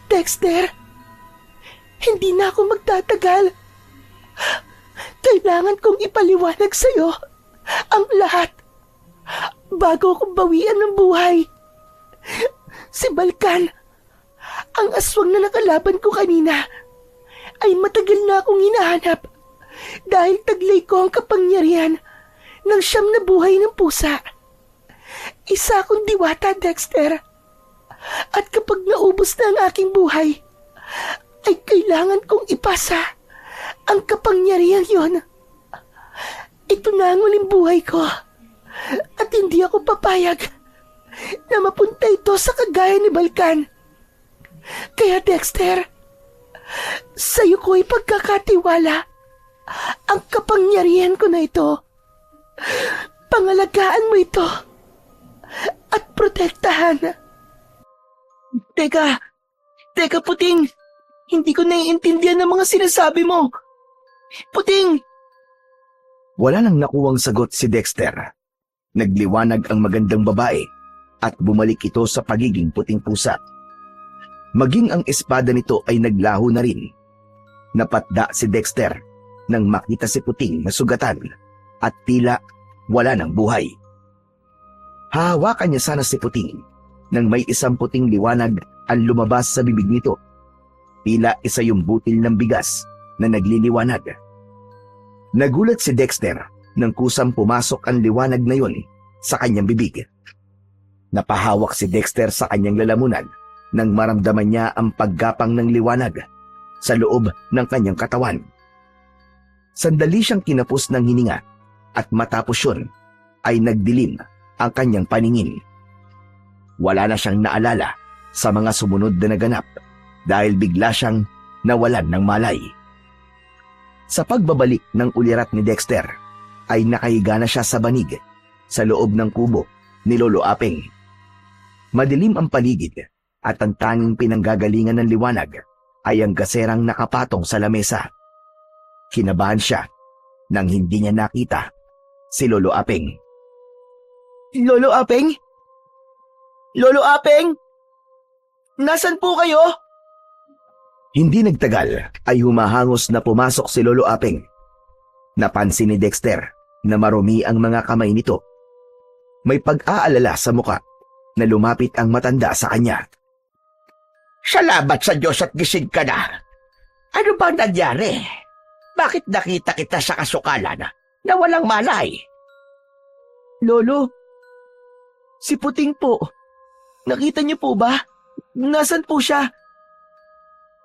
Dexter, hindi na ako magtatagal. Kailangan kong ipaliwanag sa'yo ang lahat bago ako bawian ng buhay. Si Balkan, ang aswang na nakalaban ko kanina, ay matagal na akong hinahanap dahil taglay ko ang kapangyarihan ng siyam na buhay ng pusa. Isa akong diwata, Dexter. At kapag naubos na ang aking buhay, ay kailangan kong ipasa ang kapangyarihan yon. Ito na ang uling buhay ko at hindi ako papayag na mapunta ito sa kagaya ni Balkan. Kaya Dexter, sa'yo ko ipagkakatiwala ang kapangyarihan ko na ito. Pangalagaan mo ito at protektahan. Teka Puting, hindi ko naiintindihan ang mga sinasabi mo. Puting! Wala nang nakuwang sagot si Dexter. Nagliwanag ang magandang babae at bumalik ito sa pagiging puting pusa. Maging ang espada nito ay naglaho na rin. Napatda si Dexter nang makita si Puting na sugatan at tila wala ng buhay. Hahawakan niya sana si Puting nang may isang puting liwanag ang lumabas sa bibig nito. Tila isa yung butil ng bigas na nagliliwanag. Nagulat si Dexter nang kusang pumasok ang liwanag na yun sa kanyang bibig. Napahawak si Dexter sa kanyang lalamunan nang maramdaman niya ang paggapang ng liwanag sa loob ng kanyang katawan. Sandali siyang kinapos ng hininga at matapos yun ay nagdilim ang kanyang paningin. Wala na siyang naalala sa mga sumunod na naganap dahil bigla siyang nawalan ng malay. Sa pagbabalik ng ulirat ni Dexter, ay nakahiga na siya sa banig sa loob ng kubo ni Lolo Aping. Madilim ang paligid at ang tanging pinanggagalingan ng liwanag ay ang gaserang nakapatong sa lamesa. Kinabahan siya nang hindi niya nakita si Lolo Aping. Lolo Aping, Lolo Apeng? Nasaan po kayo? Hindi nagtagal ay humahangos na pumasok si Lolo Apeng. Napansin ni Dexter na marumi ang mga kamay nito. May pag-aalala sa muka na lumapit ang matanda sa kanya. Salamat sa Diyos at gising ka na. Ano bang nangyari? Bakit nakita kita sa kasukalan na walang malay? Lolo, si Puting po. Nakita niyo po ba? Nasaan po siya?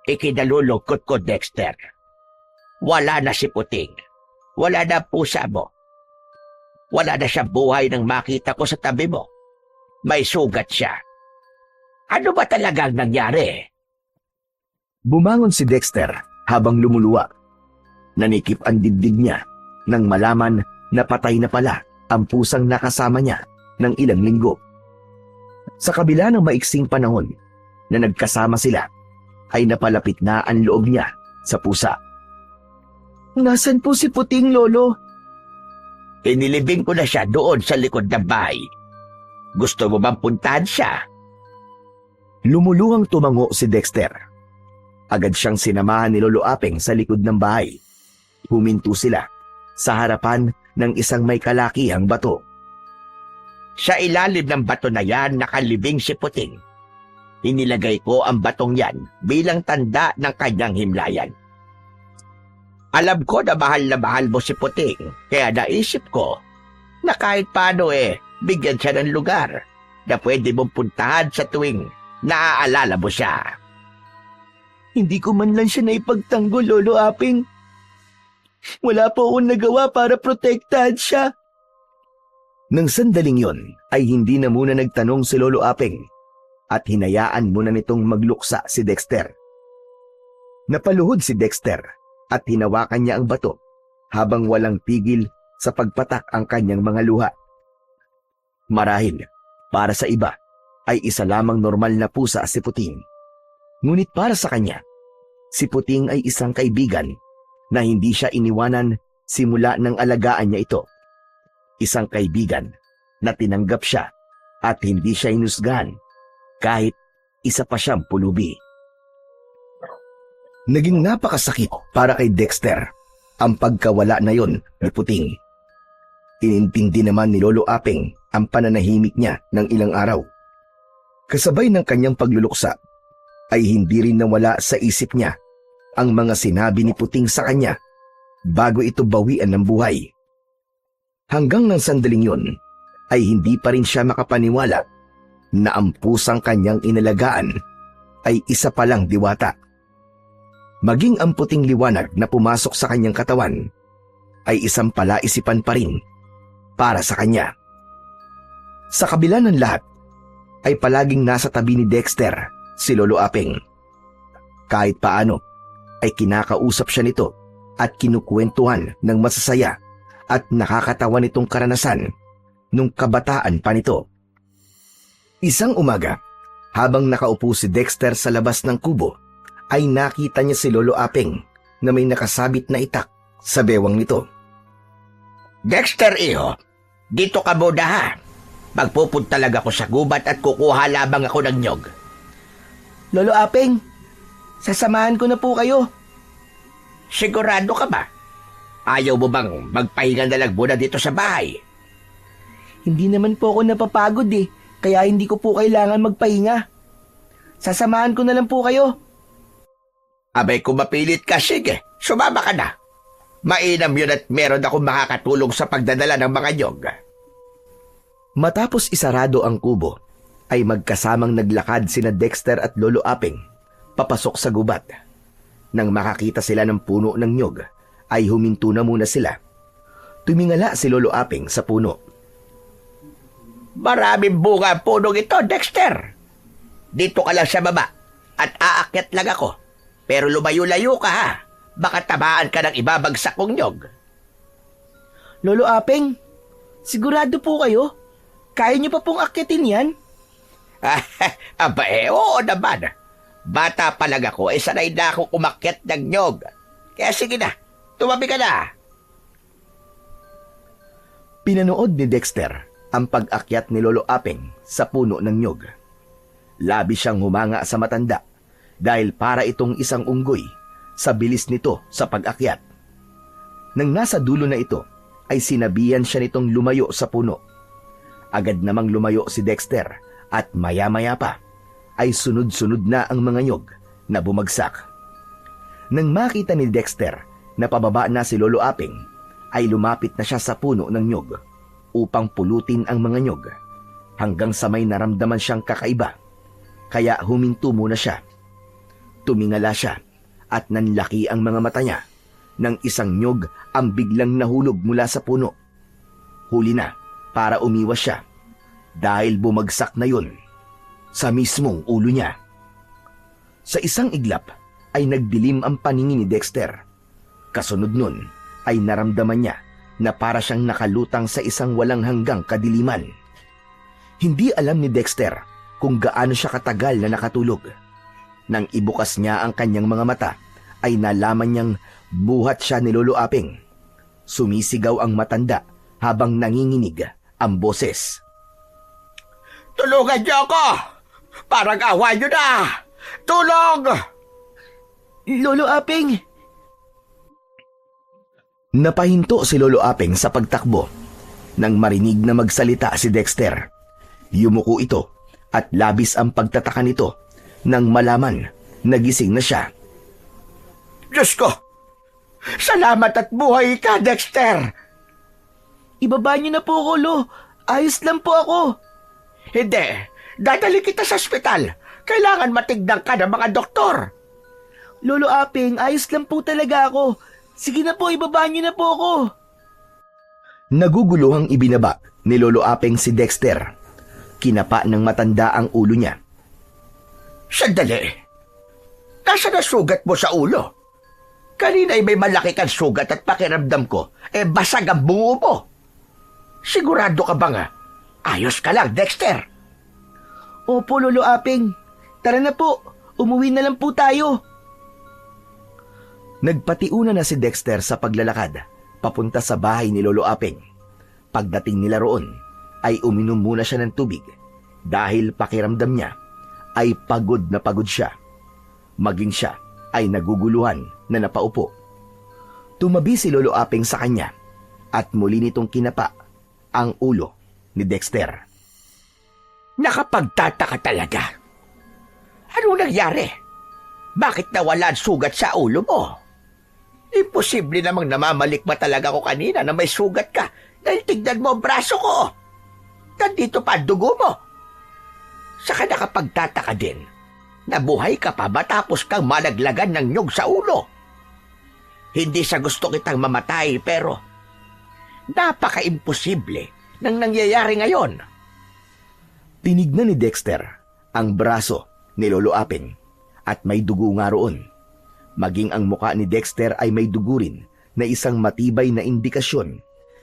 Ikinalulungkot ko, Dexter. Wala na si Puting. Wala na pusa mo. Wala na siya buhay nang makita ko sa tabi mo. May sugat siya. Ano ba talagang nangyari? Bumangon si Dexter habang lumuluwa. Nanikip ang dibdib niya nang malaman na patay na pala ang pusang nakasama niya ng ilang linggo. Sa kabila ng maiksing panahon na nagkasama sila, ay napalapit na ang loob niya sa pusa. Nasaan po si Puting, Lolo? Inilibing ko na siya doon sa likod ng bahay. Gusto mo bang puntahan siya? Lumuluhang tumango si Dexter. Agad siyang sinamahan ni Lolo Apeng sa likod ng bahay. Huminto sila sa harapan ng isang may kalakihang bato. Sa ilalim ng bato na yan nakalibing si Puting. Inilagay ko ang batong yan bilang tanda ng kanyang himlayan. Alam ko na mahal mo si Puting, kaya naisip ko na kahit paano bigyan siya ng lugar na pwede mong puntahan sa tuwing naaalala mo siya. Hindi ko man lang siya naipagtanggol, Lolo Apeng. Wala po akong nagawa para protektahan siya. Nang sandaling yon ay hindi na muna nagtanong si Lolo Apeng at hinayaan muna nitong magluksa si Dexter. Napaluhod si Dexter at hinawakan niya ang bato habang walang tigil sa pagpatak ang kanyang mga luha. Marahil, para sa iba, ay isa lamang normal na pusa si Puting. Ngunit para sa kanya, si Puting ay isang kaibigan na hindi siya iniwanan simula ng alagaan niya ito. Isang kaibigan na tinanggap siya at hindi siya inusgahan kahit isa pa siyang pulubi. Naging napakasakit para kay Dexter ang pagkawala na yon ni Puting. Inintindi naman ni Lolo Apeng ang pananahimik niya ng ilang araw. Kasabay ng kanyang pagluluksa ay hindi rin nawala sa isip niya ang mga sinabi ni Puting sa kanya bago ito bawian ng buhay. Hanggang ng sandaling yon ay hindi pa rin siya makapaniwala na ang pusang kanyang inalagaan ay isa palang diwata. Maging ang puting liwanag na pumasok sa kanyang katawan ay isang palaisipan pa rin para sa kanya. Sa kabila ng lahat, ay palaging nasa tabi ni Dexter si Lolo Apeng. Kahit paano, ay kinakausap siya nito at kinukwentuhan ng masasaya at nakakatawa nitong karanasan nung kabataan pa nito. Isang umaga, habang nakaupo si Dexter sa labas ng kubo, ay nakita niya si Lolo Apeng na may nakasabit na itak sa bewang nito. Dexter, iho, dito ka muna ha. Magpupunta lang ako sa gubat at kukuha lamang ako ng nyog. Lolo Apeng, sasamahan ko na po kayo. Sigurado ka ba? Ayaw mo bang magpahinga na lang muna dito sa bahay? Hindi naman po ako napapagod kaya hindi ko po kailangan magpahinga. Sasamahan ko na lang po kayo. Abay kung mapilit ka, sige, sumama ka na. Mainam yun at meron akong makakatulong sa pagdadala ng mga nyog. Matapos isarado ang kubo, ay magkasamang naglakad sina Dexter at Lolo Apeng papasok sa gubat. Nang makakita sila ng puno ng nyog, ay huminto na muna sila. Tumingala si Lolo Apeng sa puno. Maraming bunga ang punong ito, Dexter. Dito ka lang sa baba at aakyat lang ako. Pero lumayo-layo ka ha. Baka tamaan ka ng ibabagsak kong nyog. Lolo Apeng, sigurado po kayo? Kaya niyo pa pong akyatin yan? Aba oo naman. Bata pa lang ako, sanay na akong umakyat ng nyog. Kaya sige na, tumabi ka na. Pinanood ni Dexter ang pag-akyat ni Lolo Apeng sa puno ng nyog. Labis siyang humanga sa matanda dahil para itong isang unggoy sa bilis nito sa pag-akyat. Nang nasa dulo na ito, ay sinabihan siya nitong lumayo sa puno. Agad namang lumayo si Dexter at maya-maya pa ay sunod-sunod na ang mga nyog na bumagsak. Nang makita ni Dexter na pababa na si Lolo Apeng, ay lumapit na siya sa puno ng nyog upang pulutin ang mga nyog hanggang sa may naramdaman siyang kakaiba. Kaya huminto muna siya. Tumingala siya at nanlaki ang mga mata niya nang isang nyog ang biglang nahulog mula sa puno. Huli na para umiwas siya dahil bumagsak na yun sa mismong ulo niya. Sa isang iglap ay nagdilim ang paningin ni Dexter. Kasunod nun ay naramdaman niya na para siyang nakalutang sa isang walang hanggang kadiliman. Hindi alam ni Dexter kung gaano siya katagal na nakatulog. Nang ibukas niya ang kanyang mga mata, ay nalaman niyang buhat siya ni Lolo Apeng. Sumisigaw ang matanda habang nanginginig ang boses. Tulungan niyo ako! Parang awa niyo na! Tulong! Lolo Apeng! Napahinto si Lolo Apeng sa pagtakbo. Nang marinig na magsalita si Dexter, yumuko ito at labis ang pagtataka nito nang malaman na gising na siya. Diyos ko! Salamat at buhay ka, Dexter! Ibaba niyo na po ako, Lo. Ayos lang po ako. Hindi. Dadali kita sa ospital. Kailangan matignan ka ng mga doktor. Lolo Apeng, ayos lang po talaga ako. Sige na po, ibaba niyo na po ako. Naguguluhang ibinaba ni Lolo Apeng si Dexter. Kinapa ng matanda ang ulo niya. Sandali. Nasa na sugat mo sa ulo? Kanina ay may malaki kang sugat at pakiramdam ko, basag ang bungo mo. Sigurado ka ba nga? Ayos ka lang, Dexter. Opo, Lolo Apeng. Tara na po, umuwi na lang po tayo. Nagpatiuna na si Dexter sa paglalakad papunta sa bahay ni Lolo Apeng. Pagdating nila roon, ay uminom muna siya ng tubig dahil pakiramdam niya ay pagod na pagod siya. Maging siya ay naguguluhan na napaupo. Tumabi si Lolo Apeng sa kanya at muli nitong kinapa ang ulo ni Dexter. Nakapagtataka talaga. Ano nangyari? Bakit nawala ang sugat sa ulo mo? Imposible namang namamalikma talaga ko kanina na may sugat ka dahil tignan mo ang braso ko. Nandito pa ang dugo mo. Saka nakapagtataka din, nabuhay ka pa matapos kang malaglagan ng nyog sa ulo. Hindi sa gusto kitang mamatay pero napaka-imposible ng nangyayari ngayon. Tinignan ni Dexter ang braso ni Lolo Apeng at may dugo nga roon. Maging ang muka ni Dexter ay may dugo rin na isang matibay na indikasyon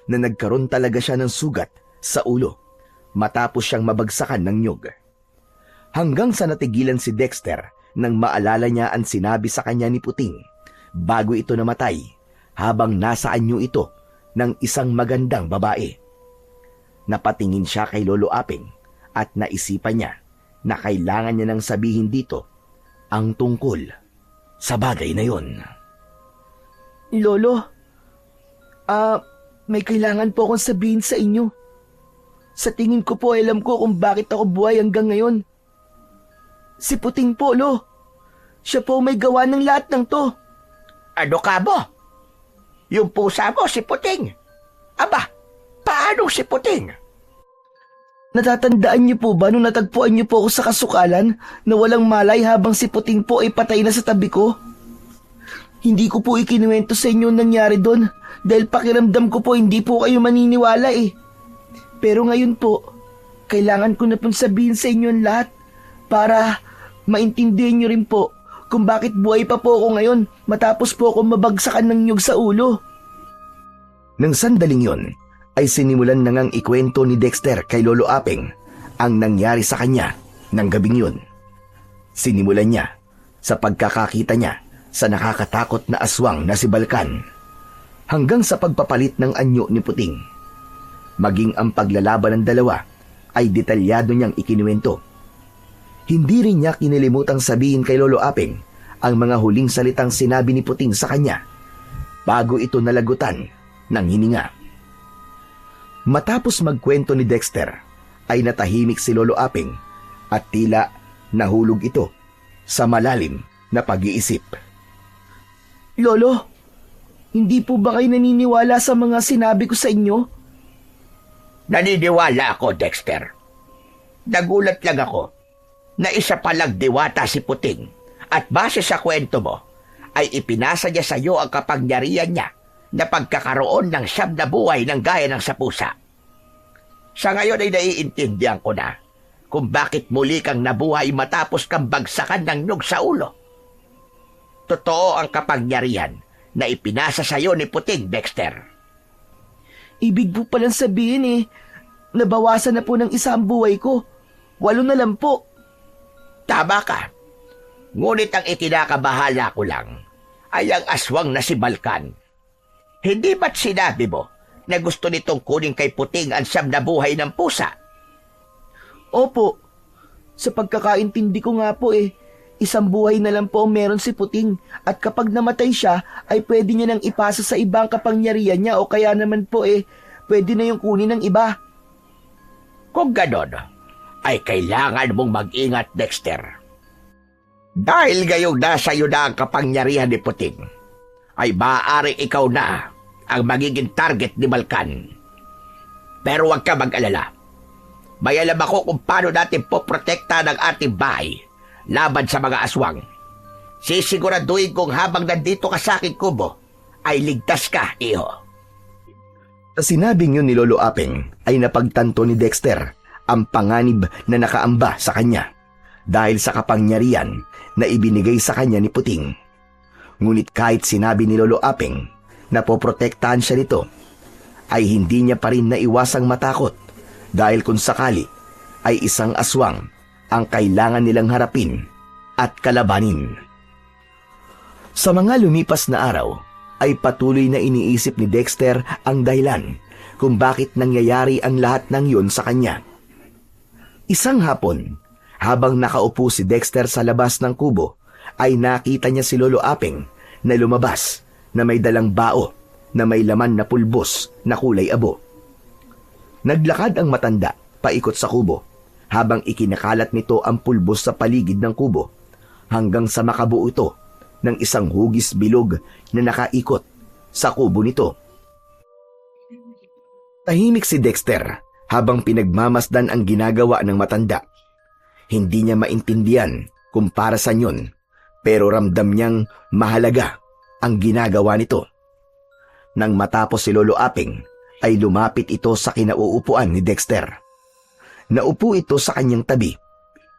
na nagkaroon talaga siya ng sugat sa ulo matapos siyang mabagsakan ng nyog. Hanggang sa natigilan si Dexter nang maalala niya ang sinabi sa kanya ni Puting bago ito namatay habang nasa anyo ito ng isang magandang babae. Napatingin siya kay Lolo Apeng at naisipan niya na kailangan niya nang sabihin dito ang tungkol sa bagay na yon. Lolo, may kailangan po akong sabihin sa inyo. Sa tingin ko po, alam ko kung bakit ako buhay hanggang ngayon. Si Puting po, Lo. Siya po may gawa ng lahat ng to. Ano ka mo? Yung pusa mo, si Puting. Aba, paano si Puting? Natatandaan niyo po ba nung natagpuan niyo po ako sa kasukalan na walang malay habang si Puting po ay patay na sa tabi ko? Hindi ko po ikinuwento sa inyo nangyari doon dahil pakiramdam ko po hindi po kayo maniniwala eh. Pero ngayon po, kailangan ko na pong sabihin sa inyo ang lahat para maintindihan niyo rin po kung bakit buhay pa po ako ngayon matapos po ako mabagsakan ng nyug sa ulo. Nang sandaling yon, ay sinimulan na ngang ikwento ni Dexter kay Lolo Apeng ang nangyari sa kanya ng gabing yun. Sinimulan niya sa pagkakakita niya sa nakakatakot na aswang na si Balkan hanggang sa pagpapalit ng anyo ni Puting. Maging ang paglalaban ng dalawa ay detalyado niyang ikinuwento. Hindi rin niya kinilimutang sabihin kay Lolo Aping ang mga huling salitang sinabi ni Puting sa kanya bago ito nalagutan ng hininga. Matapos magkwento ni Dexter, ay natahimik si Lolo Aping at tila nahulog ito sa malalim na pag-iisip. Lolo, hindi po ba kayo naniniwala sa mga sinabi ko sa inyo? Naniniwala ako, Dexter. Nagulat lang ako na isa palang diwata si Puting at base sa kwento mo ay ipinasa niya sa iyo ang kapangyarihan niya na pagkakaroon ng siyam na buhay ng gaya ng sa pusa. Sa ngayon ay naiintindihan ko na kung bakit muli kang nabuhay matapos kang bagsakan ng nyug sa ulo. Totoo ang kapangyarihan na ipinasa sa iyo ni Puting, Dexter. Ibig po palang sabihin nabawasan na po ng isa ang buhay ko. 8 na lang po. Tama ka. Ngunit ang ikinakabahala ko lang ay ang aswang na si Balkan. Hindi ba't sinabi mo na gusto nitong kunin kay Puting ang siyam na buhay ng pusa? Opo. Sa pagkakaintindi ko nga po isang buhay na lang po ang meron si Puting at kapag namatay siya ay pwede niya nang ipasa sa ibang kapangyarihan niya o kaya naman po pwede na yung kunin ng iba. Kung ganon, ay kailangan mong mag-ingat, Dexter. Dahil gayong nasa iyo na ang kapangyarihan ni Puting, ay maaaring ikaw na ang magiging target ni Balkan. Pero huwag ka mag-alala. May alam ako kung paano natin poprotekta ng ating bahay laban sa mga aswang. Sisiguraduhin kong habang nandito ka sa aking kubo, ay ligtas ka, iho. Sa sinabing yun ni Lolo Aping ay napagtanto ni Dexter ang panganib na nakaamba sa kanya dahil sa kapangyarihan na ibinigay sa kanya ni Puting. Ngunit kahit sinabi ni Lolo Aping na poprotektahan siya nito, ay hindi niya pa rin naiwasang matakot dahil kung sakali ay isang aswang ang kailangan nilang harapin at kalabanin. Sa mga lumipas na araw, ay patuloy na iniisip ni Dexter ang dahilan kung bakit nangyayari ang lahat ng yun sa kanya. Isang hapon, habang nakaupo si Dexter sa labas ng kubo, ay nakita niya si Lolo Aping na lumabas na may dalang bao na may laman na pulbos na kulay abo. Naglakad ang matanda paikot sa kubo habang ikinakalat nito ang pulbos sa paligid ng kubo hanggang sa makabuo ito ng isang hugis bilog na nakaikot sa kubo nito. Tahimik si Dexter habang pinagmamasdan ang ginagawa ng matanda. Hindi niya maintindihan kung para saan yun, pero ramdam niyang mahalaga ang ginagawa nito. Nang matapos si Lolo Aping, ay lumapit ito sa kinauupuan ni Dexter. Naupo ito sa kanyang tabi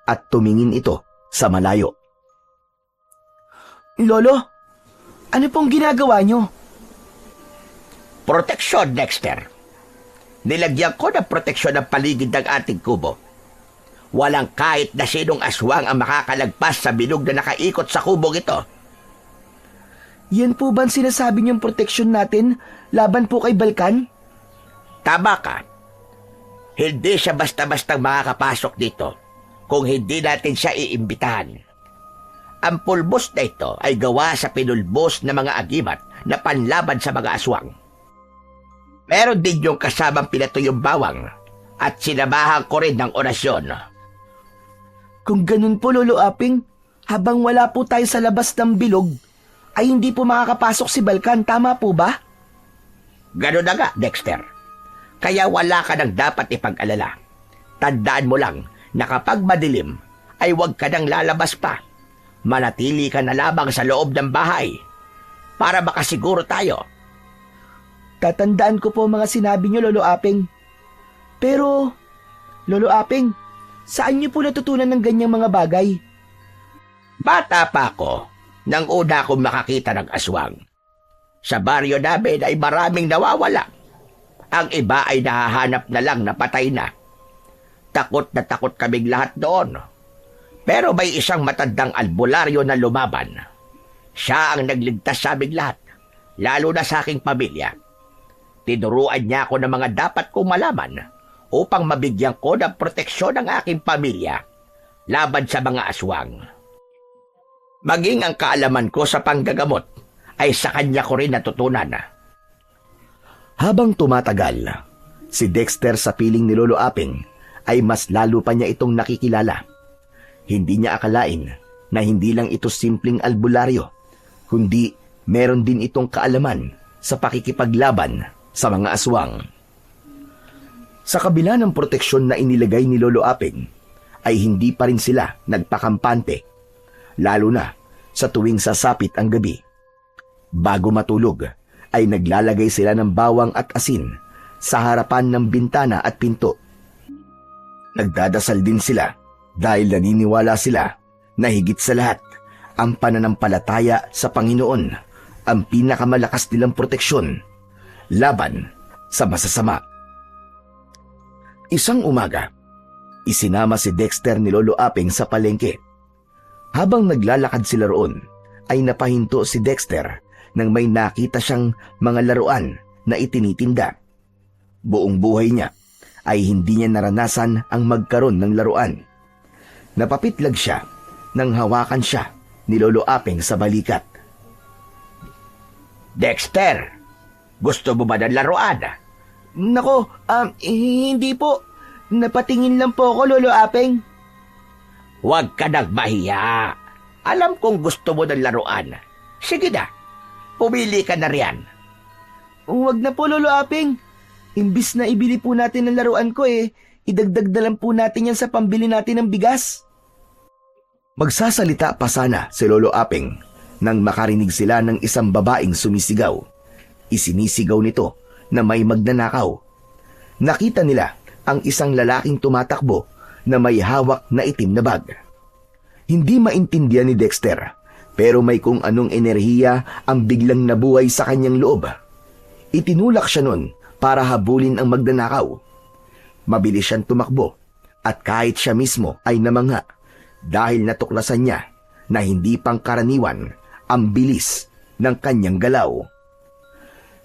at tumingin ito sa malayo. Lolo, ano pong ginagawa niyo? Proteksyon, Dexter. Nilagyan ko ng proteksyon ang paligid ng ating kubo. Walang kahit na sinong aswang ang makakalagpas sa bilog na nakaikot sa kubong ito. Yan po ba ang sinasabi niyong proteksyon natin laban po kay Balkan? Tama ka. Hindi siya basta-bastang makakapasok dito kung hindi natin siya iimbitahan. Ang pulbos na ito ay gawa sa pinulbos na mga agimat na panlaban sa mga aswang. Meron din yung kasamang pinatuyong bawang at sinamahan ko rin ng orasyon. Kung ganun po, Lolo Aping, habang wala po tayo sa labas ng bilog, ay hindi po makakapasok si Balkan, tama po ba? Ganun na nga, Dexter. Kaya wala ka nang dapat ipag-alala. Tandaan mo lang na kapag madilim, ay huwag ka nang lalabas pa. Manatili ka na lamang sa loob ng bahay para makasiguro tayo. Tatandaan ko po mga sinabi niyo, Lolo Aping. Pero, Lolo Aping, saan niyo po natutunan ng ganyang mga bagay? Bata pa ako nang una akong makakita ng aswang. Sa baryo namin ay maraming nawawala. Ang iba ay nahahanap na lang na patay na. Takot na takot kaming lahat doon. Pero may isang matandang albularyo na lumaban. Siya ang nagligtas sa aming lahat, lalo na sa aking pamilya. Tinuruan niya ako ng mga dapat kong malaman upang mabigyan ko ng proteksyon ang aking pamilya laban sa mga aswang. Maging ang kaalaman ko sa panggagamot ay sa kanya ko rin natutunan. Habang tumatagal, si Dexter sa piling ni Lolo Aping ay mas lalo pa niya itong nakikilala. Hindi niya akalain na hindi lang ito simpleng albularyo, kundi meron din itong kaalaman sa pakikipaglaban sa mga aswang. Sa kabila ng proteksyon na inilagay ni Lolo Aping, ay hindi pa rin sila nagpakampante, lalo na sa tuwing sasapit ang gabi. Bago matulog, ay naglalagay sila ng bawang at asin sa harapan ng bintana at pinto. Nagdadasal din sila dahil naniniwala sila na higit sa lahat, ang pananampalataya sa Panginoon ang pinakamalakas nilang proteksyon laban sa masasama. Isang umaga, isinama si Dexter ni Lolo Aping sa palengke. Habang naglalakad sila roon, ay napahinto si Dexter nang may nakita siyang mga laruan na itinitinda. Buong buhay niya ay hindi niya naranasan ang magkaroon ng laruan. Napapitlag siya nang hawakan siya ni Lolo Aping sa balikat. Dexter, gusto mo ba ng laruan? Nako, hindi po. Napatingin lang po ako, Lolo Aping. Huwag ka nagmahiya. Alam kong gusto mo ng laruan. Sige na, pumili ka na riyan. Huwag na po, Lolo Aping. Imbis na ibili po natin ang laruan ko idagdag na lang po natin yan sa pambili natin ng bigas. Magsasalita pa sana si Lolo Aping nang makarinig sila ng isang babaeng sumisigaw. Isinisigaw nito na may magnanakaw. Nakita nila ang isang lalaking tumatakbo na may hawak na itim na bag. Hindi maintindihan ni Dexter, pero may kung anong enerhiya ang biglang nabuhay sa kanyang loob. Itinulak siya nun para habulin ang magnanakaw. Mabilis siyang tumakbo at kahit siya mismo ay namangha dahil natuklasan niya na hindi pangkaraniwan ang bilis ng kanyang galaw.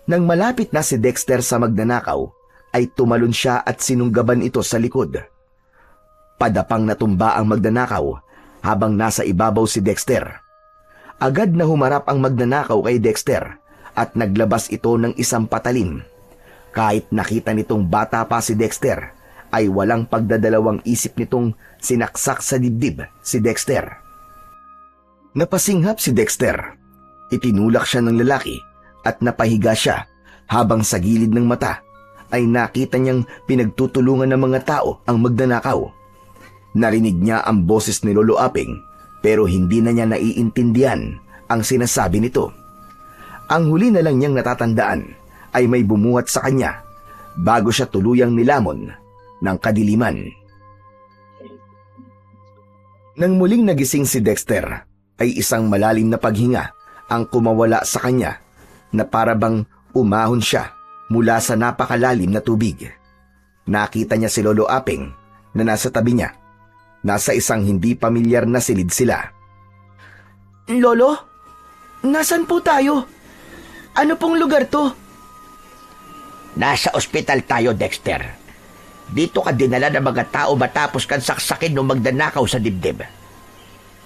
Nang malapit na si Dexter sa magnanakaw, ay tumalon siya at sinunggaban ito sa likod. Padapang natumba ang magnanakaw habang nasa ibabaw si Dexter. Agad na humarap ang magnanakaw kay Dexter at naglabas ito ng isang patalim. Kahit nakita nitong bata pa si Dexter, ay walang pagdadalawang isip nitong sinaksak sa dibdib si Dexter. Napasinghap si Dexter. Itinulak siya ng lalaki at napahiga siya habang sa gilid ng mata ay nakita niyang pinagtutulungan ng mga tao ang magnanakaw. Narinig niya ang boses ni Lolo Aping pero hindi na niya naiintindihan ang sinasabi nito. Ang huli na lang niyang natatandaan ay may bumuhat sa kanya bago siya tuluyang nilamon ng kadiliman. Nang muling nagising si Dexter, ay isang malalim na paghinga ang kumawala sa kanya na parabang umahon siya mula sa napakalalim na tubig. Nakita niya si Lolo Aping na nasa tabi niya. Nasa isang hindi pamilyar na silid sila. Lolo, nasan po tayo? Ano pong lugar to? Nasa ospital tayo, Dexter. Dito ka dinala ng mga tao matapos kang saksakin nung magnanakaw sa dibdib.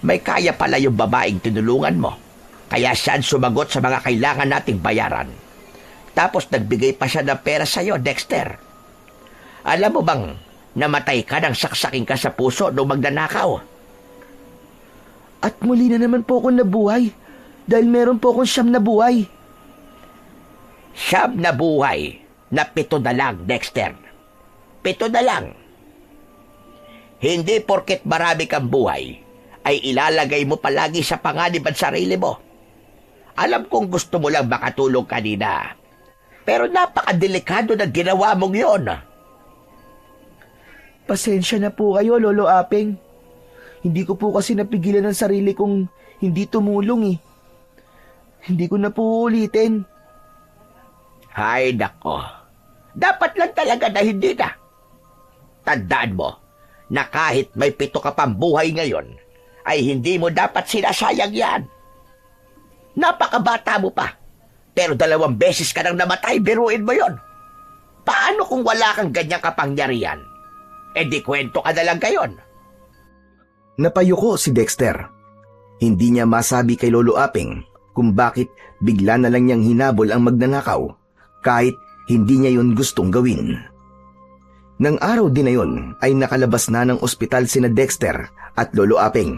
May kaya pala yung babaeng tinulungan mo, kaya siya ang sumagot sa mga kailangan nating bayaran. Tapos nagbigay pa siya ng pera sa'yo, Dexter. Alam mo bang namatay ka nang saksakin ka sa puso nung magnanakaw? At muli na naman po ako nabuhay dahil meron po akong 9 na buhay. 9 na buhay na 7 na lang, Dexter. 7 na lang. Hindi porket marami kang buhay ay ilalagay mo palagi sa panganib ang sarili mo. Alam kong gusto mo lang makatulong kanina, pero napakadelikado na ginawa mong yon. Pasensya na po kayo, Lolo Aping. Hindi ko po kasi napigilan ang sarili kong hindi tumulong. Hindi ko na po ulitin. Hay nako, dapat lang talaga na hindi na. Tandaan mo na kahit may 7 ka pang buhay ngayon, ay hindi mo dapat sinasayang yan. Napakabata mo pa. Pero 2 beses ka nang namatay, biruin mo yon. Paano kung wala kang ganyang kapangyarihan? E di kwento ka na lang gayon. Napayuko si Dexter. Hindi niya masabi kay Lolo Aping kung bakit bigla na lang niyang hinabol ang magnanakaw kahit hindi niya yun gustong gawin. Nang araw din na yun ay nakalabas na ng ospital sina Dexter at Lolo Aping.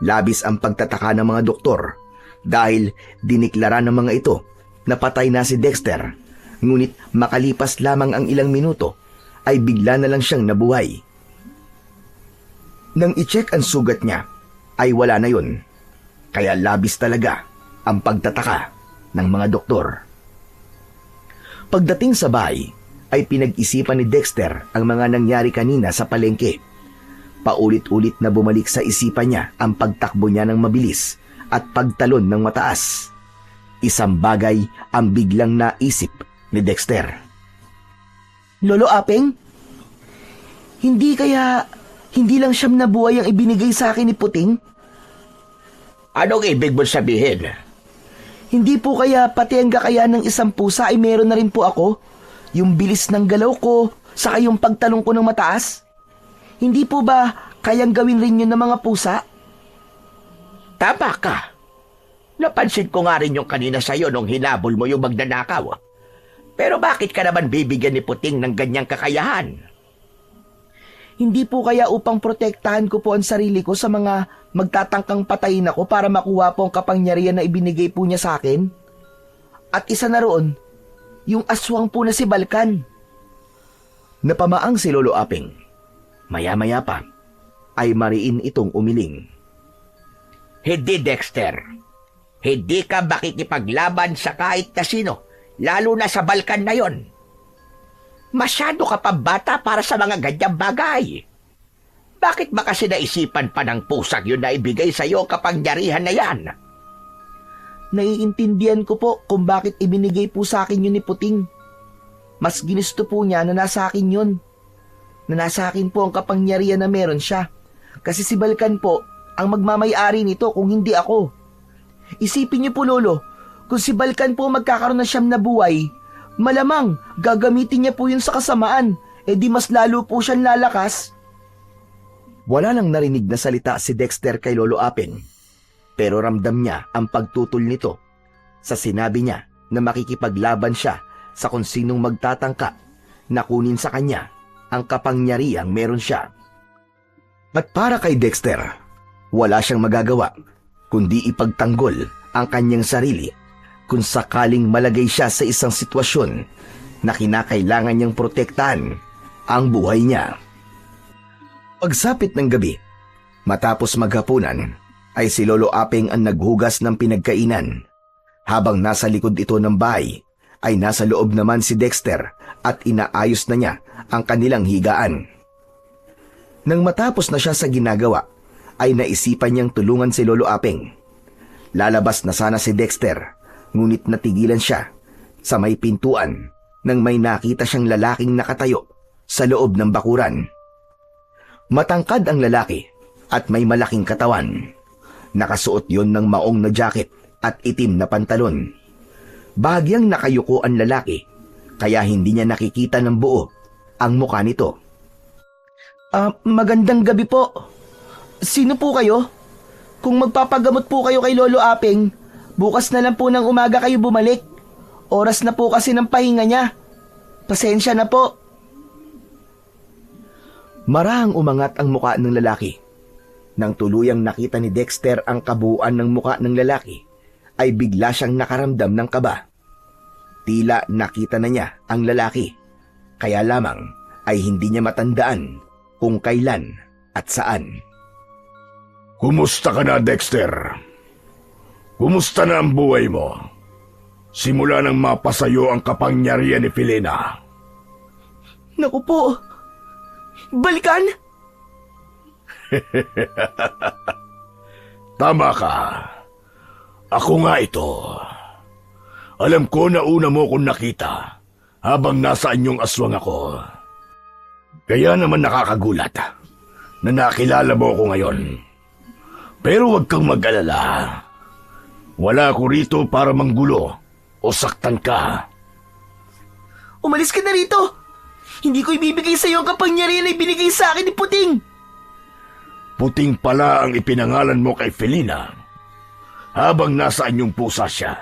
Labis ang pagtataka ng mga doktor dahil diniklara ng mga ito na patay na si Dexter, ngunit makalipas lamang ang ilang minuto ay bigla na lang siyang nabuhay. Nang i-check ang sugat niya ay wala na yun, kaya labis talaga ang pagtataka ng mga doktor. Pagdating sa bahay ay pinag-isipan ni Dexter ang mga nangyari kanina sa palengke. Paulit-ulit na bumalik sa isipan niya ang pagtakbo niya ng mabilis at pagtalon ng mataas. Isang bagay ang biglang naisip ni Dexter. Lolo Aping? Hindi lang siyam na buhay ang ibinigay sa akin ni Puting? Anong ibig mo sabihin? Hindi po kaya pati ang kakayahan ng isang pusa ay meron na rin po ako? Yung bilis ng galaw ko, saka yung pagtalong ko ng mataas? Hindi po ba kayang gawin rin yun ng mga pusa? Tama ka. Napansin ko nga rin yung kanina sa'yo nung hinabol mo yung magnanakaw. Pero bakit ka naman bibigyan ni Puting ng ganyang kakayahan? Hindi po kaya upang protektahan ko po ang sarili ko sa mga magtatangkang patayin ako para makuha po ang kapangyarihan na ibinigay po niya sa akin? At isa na roon, yung aswang po na si Balkan. Napamaang si Lolo Aping. Maya-maya pa ay mariin itong umiling. Hindi, Dexter. Hindi ka makikipaglaban sa kahit na sino, lalo na sa Balkan na yon. Masyado ka pa bata para sa mga ganyang bagay. Bakit ba kasi naisipan pa ng pusang yun na ibigay sa iyo kapangyarihan na yan? Naiintindihan ko po kung bakit ibinigay po sa akin yun ni Puting. Mas ginusto po niya na nasa akin yun. Na nasa akin po ang kapangyarihan na meron siya. Kasi si Balkan po ang magmamay-ari nito kung hindi ako. Isipin niyo po, Lolo, kung si Balkan po magkakaroon ng siyam na buhay, malamang gagamitin niya po yun sa kasamaan, di mas lalo po siyang lalakas. Wala nang narinig na salita si Dexter kay Lolo Aping, pero ramdam niya ang pagtutol nito sa sinabi niya na makikipaglaban siya sa kung sinong magtatangka na kunin sa kanya ang kapangyarihang meron siya. At para kay Dexter, wala siyang magagawa kundi ipagtanggol ang kanyang sarili kung sakaling malagay siya sa isang sitwasyon na kinakailangan niyang protektahan ang buhay niya. Pagsapit ng gabi, matapos maghapunan, ay si Lolo Aping ang naghugas ng pinagkainan. Habang nasa likod ito ng bahay, ay nasa loob naman si Dexter at inaayos na niya ang kanilang higaan. Nang matapos na siya sa ginagawa, ay naisipan niyang tulungan si Lolo Aping. Lalabas na sana si Dexter, ngunit natigilan siya sa may pintuan nang may nakita siyang lalaking nakatayo sa loob ng bakuran. Matangkad ang lalaki at may malaking katawan. Nakasuot yon ng maong na jacket at itim na pantalon. Bahagyang nakayuko ang lalaki, kaya hindi niya nakikita ng buo ang mukha nito. Magandang gabi po. Sino po kayo? Kung magpapagamot po kayo kay Lolo Aping, bukas na lang po ng umaga kayo bumalik. Oras na po kasi ng pahinga niya. Pasensya na po. Marahang umangat ang mukha ng lalaki. Nang tuluyang nakita ni Dexter ang kabuuan ng mukha ng lalaki, ay bigla siyang nakaramdam ng kaba. Tila nakita na niya ang lalaki, kaya lamang ay hindi niya matandaan kung kailan at saan. Kumusta ka na, Dexter? Kumusta na ang buhay mo? Simula nang mapasayo ang kapangyarihan ni Filena. Naku po. Balkan? Tama ka. Ako nga ito. Alam ko na una mo kong nakita habang nasa anyong aswang ako. Kaya naman nakakagulat na nakilala mo ko ngayon. Pero huwag kang mag-alala. Wala ako rito para manggulo o saktan ka. Umalis ka na rito! Hindi ko ibibigay sa iyo ang kapangyarihan na ibinigay sa akin ni Puting! Puting pala ang ipinangalan mo kay Felina habang nasa anyong pusa siya.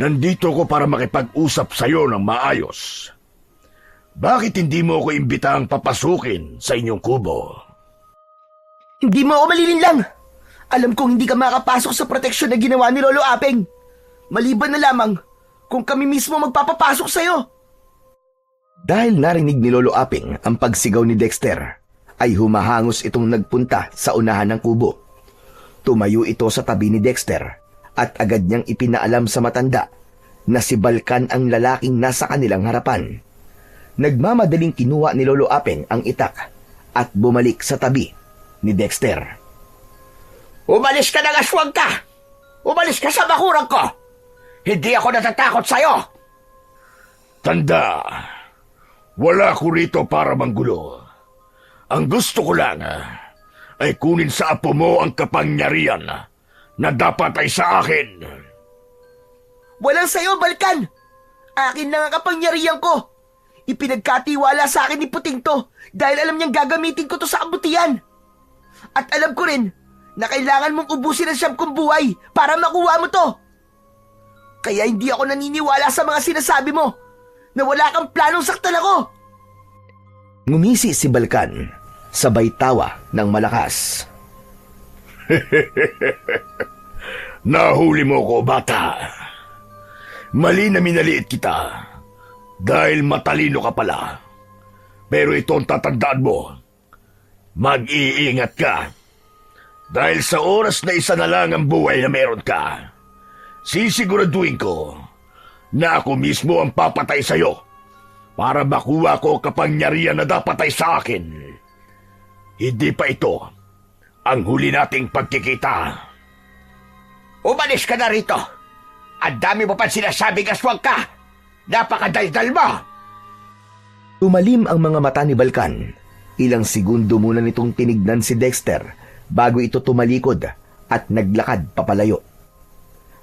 Nandito ko para makipag-usap sa iyo ng maayos. Bakit hindi mo ako imbitang papasukin sa inyong kubo? Hindi mo ako malilinlang! Alam kong hindi ka makapasok sa proteksyon na ginawa ni Lolo Apeng. Maliban na lamang kung kami mismo magpapapasok sa'yo. Dahil narinig ni Lolo Aping ang pagsigaw ni Dexter, ay humahangos itong nagpunta sa unahan ng kubo. Tumayo ito sa tabi ni Dexter at agad niyang ipinaalam sa matanda na si Balkan ang lalaking nasa kanilang harapan. Nagmamadaling kinuha ni Lolo Aping ang itak at bumalik sa tabi ni Dexter. Umalis ka ng aswang ka! Umalis ka sa bakurang ko! Hindi ako natatakot sa'yo! Tanda, wala ko rito para manggulo. Ang gusto ko lang ay kunin sa apo mo ang kapangyarihan na dapat ay sa akin. Walang sa'yo, Balkan! Akin lang ang kapangyarihan ko! Ipinagkatiwala sa akin ni Puting to dahil alam niyang gagamitin ko to sa kabutihan. At alam ko rin na kailangan mong ubusin ang siyam kong buhay para makuha mo to. Kaya hindi ako naniniwala sa mga sinasabi mo na wala kang planong saktan ako. Ngumisi si Balkan, sabay tawa ng malakas. Nahuli mo ko, bata. Mali na minaliit kita dahil matalino ka pala. Pero ito ang tatandaan mo. Mag-iingat ka. Dahil sa oras na isa na lang ang buhay na meron ka, sisiguraduhin ko na ako mismo ang papatay sa'yo para makuha ko kapangyarihan na dapat ay sa akin. Hindi pa ito ang huli nating pagkikita. Umalis ka na rito! Ang dami mo pa sinasabing aswang ka! Napakadaldal mo! Tumalim ang mga mata ni Balkan. Ilang segundo muna nitong tinignan si Dexter bago ito tumalikod at naglakad papalayo.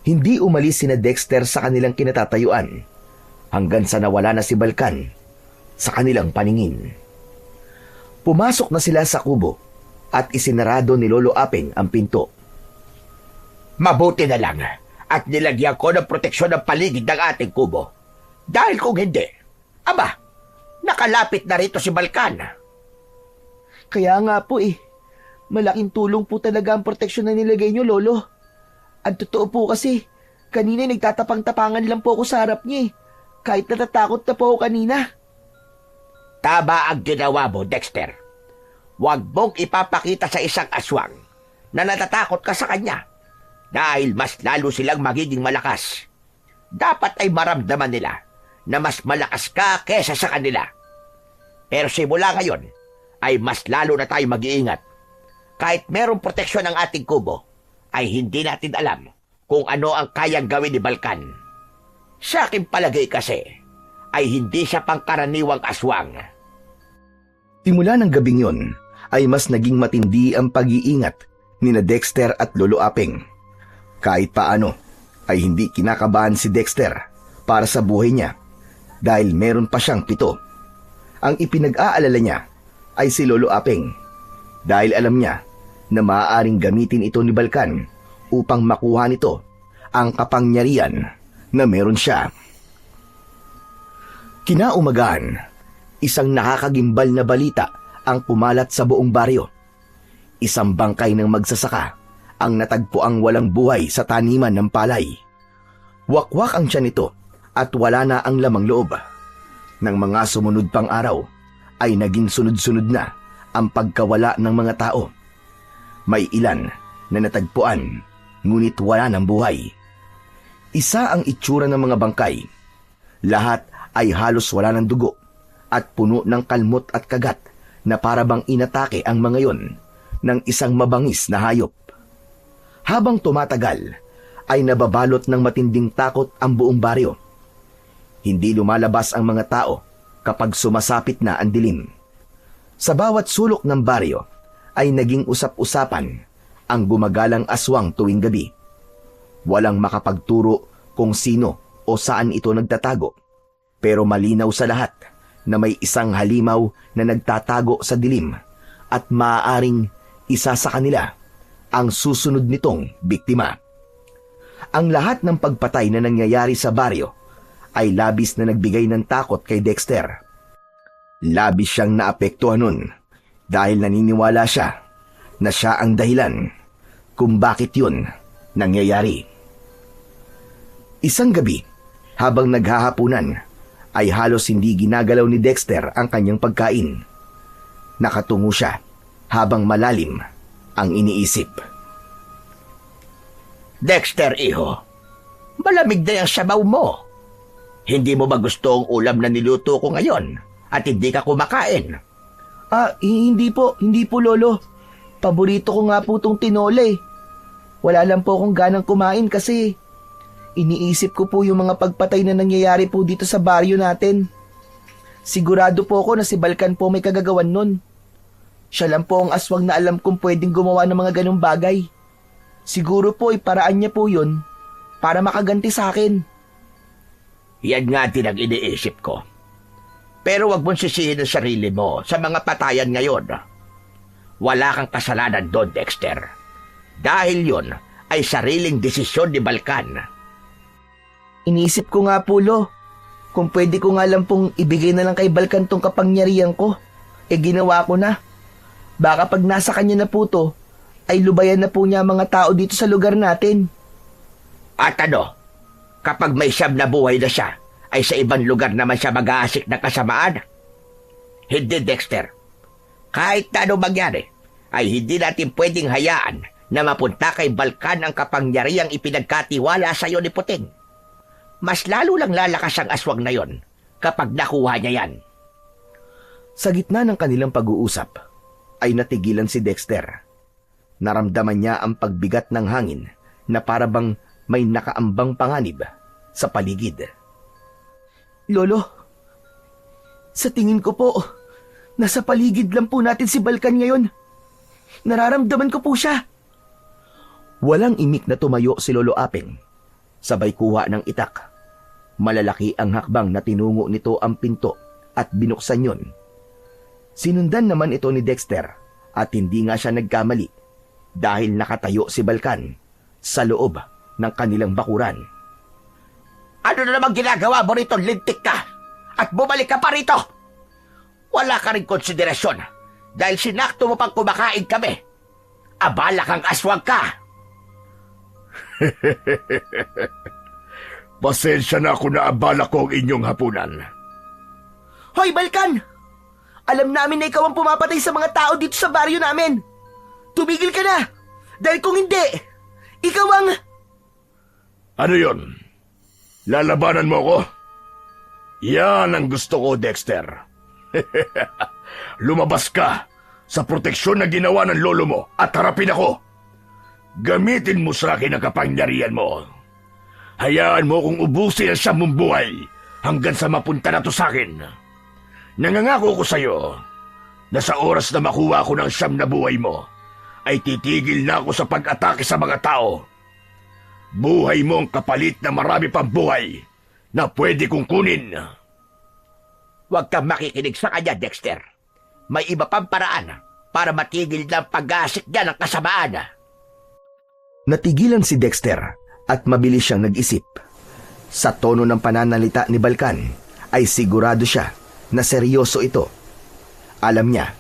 Hindi umalis sina Dexter sa kanilang kinatatayuan hanggang sa nawala na si Balkan sa kanilang paningin. Pumasok na sila sa kubo at isinarado ni Lolo Aping ang pinto. Mabuti na lang at nilagyan ko ng proteksyon ng paligid ng ating kubo. Dahil kung hindi, aba, nakalapit na rito si Balkan. Kaya nga po malaking tulong po talaga ang proteksyon na nilagay niyo, Lolo. At totoo po kasi, kanina nagtatapang-tapangan lang po ako sa harap niya kahit natatakot na po ako kanina. Tama ang ginawa mo, Dexter. Huwag mong ipapakita sa isang aswang na natatakot ka sa kanya dahil mas lalo silang magiging malakas. Dapat ay maramdaman nila na mas malakas ka kesa sa kanila. Pero simula ngayon, ay mas lalo na tayo mag-iingat. Kahit merong proteksyon ang ating kubo, ay hindi natin alam kung ano ang kayang gawin ni Balkan. Sa aking palagay kasi, ay hindi siya pangkaraniwang aswang. Simula ng gabing yon, ay mas naging matindi ang pag-iingat ni na Dexter at Lolo Aping. Kahit paano, ay hindi kinakabahan si Dexter para sa buhay niya dahil meron pa siyang 7. Ang ipinag-aalala niya ay si Lolo Aping dahil alam niya na maaaring gamitin ito ni Balkan upang makuha nito ang kapangyarihan na meron siya. Kinaumagahan, isang nakakagimbal na balita ang pumalat sa buong baryo. Isang bangkay ng magsasaka ang natagpuang walang buhay sa taniman ng palay. Wakwak ang tiyan nito at wala na ang lamang loob. Nang mga sumunod pang araw, ay naging sunod-sunod na ang pagkawala ng mga tao. May ilan na natagpuan, ngunit wala ng buhay. Isa ang itsura ng mga bangkay. Lahat ay halos wala ng dugo at puno ng kalmot at kagat na para bang inatake ang mga yon ng isang mabangis na hayop. Habang tumatagal, ay nababalot ng matinding takot ang buong baryo. Hindi lumalabas ang mga tao kapag sumasapit na ang dilim. Sa bawat sulok ng baryo ay naging usap-usapan ang gumagalang aswang tuwing gabi. Walang makapagturo kung sino o saan ito nagtatago. Pero malinaw sa lahat na may isang halimaw na nagtatago sa dilim at maaaring isa sa kanila ang susunod nitong biktima. Ang lahat ng pagpatay na nangyayari sa baryo ay labis na nagbigay ng takot kay Dexter. Labis siyang naapektuhan nun dahil naniniwala siya na siya ang dahilan kung bakit yun nangyayari. Isang gabi, habang naghahapunan, ay halos hindi ginagalaw ni Dexter ang kanyang pagkain. Nakatungo siya habang malalim ang iniisip. Dexter, iho, malamig na yung sabaw mo. Hindi mo ba gusto ang ulam na niluto ko ngayon at hindi ka kumakain? Hindi po lolo. Paborito ko nga po tong tinole. Wala lang po akong ganang kumain kasi iniisip ko po yung mga pagpatay na nangyayari po dito sa baryo natin. Sigurado po ako na si Balkan po may kagagawan nun. Siya lang po ang aswang na alam kong pwedeng gumawa ng mga ganong bagay. Siguro po paraan niya po yun para makaganti sa akin. Yan nga din ang iniisip ko. Pero wag mong sisihin ang sarili mo sa mga patayan ngayon. Wala kang kasalanan doon, Dexter. Dahil yun ay sariling desisyon ni Balkan. Iniisip ko nga po, Lo, kung pwede ko nga lang pong ibigay na lang kay Balkan tong kapangyarihan ko, ginawa ko na. Baka pag nasa kanya na po to, ay lubayan na po niya mga tao dito sa lugar natin. At ano, kapag may siyam na buhay na siya, ay sa ibang lugar naman siya mag-aasik ng kasamaan? Hindi, Dexter. Kahit na ano mangyari, ay hindi natin pwedeng hayaan na mapunta kay Balkan ang kapangyarihang ipinagkatiwala sa iyo ni Puting. Mas lalo lang lalakas ang aswang na yon kapag nakuha niya yan. Sa gitna ng kanilang pag-uusap, ay natigilan si Dexter. Naramdaman niya ang pagbigat ng hangin na parabang may nakaambang panganib sa paligid. Lolo, sa tingin ko po, nasa paligid lang po natin si Balkan ngayon. Nararamdaman ko po siya. Walang imik na tumayo si Lolo Aping. Sabay kuha ng itak. Malalaki ang hakbang na tinungo nito ang pinto at binuksan yun. Sinundan naman ito ni Dexter at hindi nga siya nagkamali dahil nakatayo si Balkan sa loob ng kanilang bakuran. Ano na naman ginagawa mo rito, lintik ka? At bumalik ka pa rito? Wala ka rin konsiderasyon dahil sinakto mo pang kumakain kami. Abala kang aswang ka. Pasensya na ako na abala ko ang inyong hapunan. Hoy, Balkan! Alam namin na ikaw ang pumapatay sa mga tao dito sa baryo namin. Tumigil ka na! Dahil kung hindi, ikaw ang... Ano yon? Lalabanan mo ko? Yan ang gusto ko, Dexter. Lumabas ka sa proteksyon na ginawa ng lolo mo at harapin ako. Gamitin mo sa akin ang kapangyarihan mo. Hayaan mo kung ubusin ang siyam mong buhay hanggang sa mapunta na to sa akin. Nangangako ko sa iyo na sa oras na makuha ko ng siyam na buhay mo, ay titigil na ako sa pag-atake sa mga tao. Buhay mo ang kapalit na marami pang buhay na pwede kong kunin. Huwag kang makikinig sa kanya, Dexter. May iba pang paraan para matigil na ang pag-aasik niya ng kasamaan. Natigilan si Dexter at mabilis siyang nag-isip. Sa tono ng pananalita ni Balkan ay sigurado siya na seryoso ito. Alam niya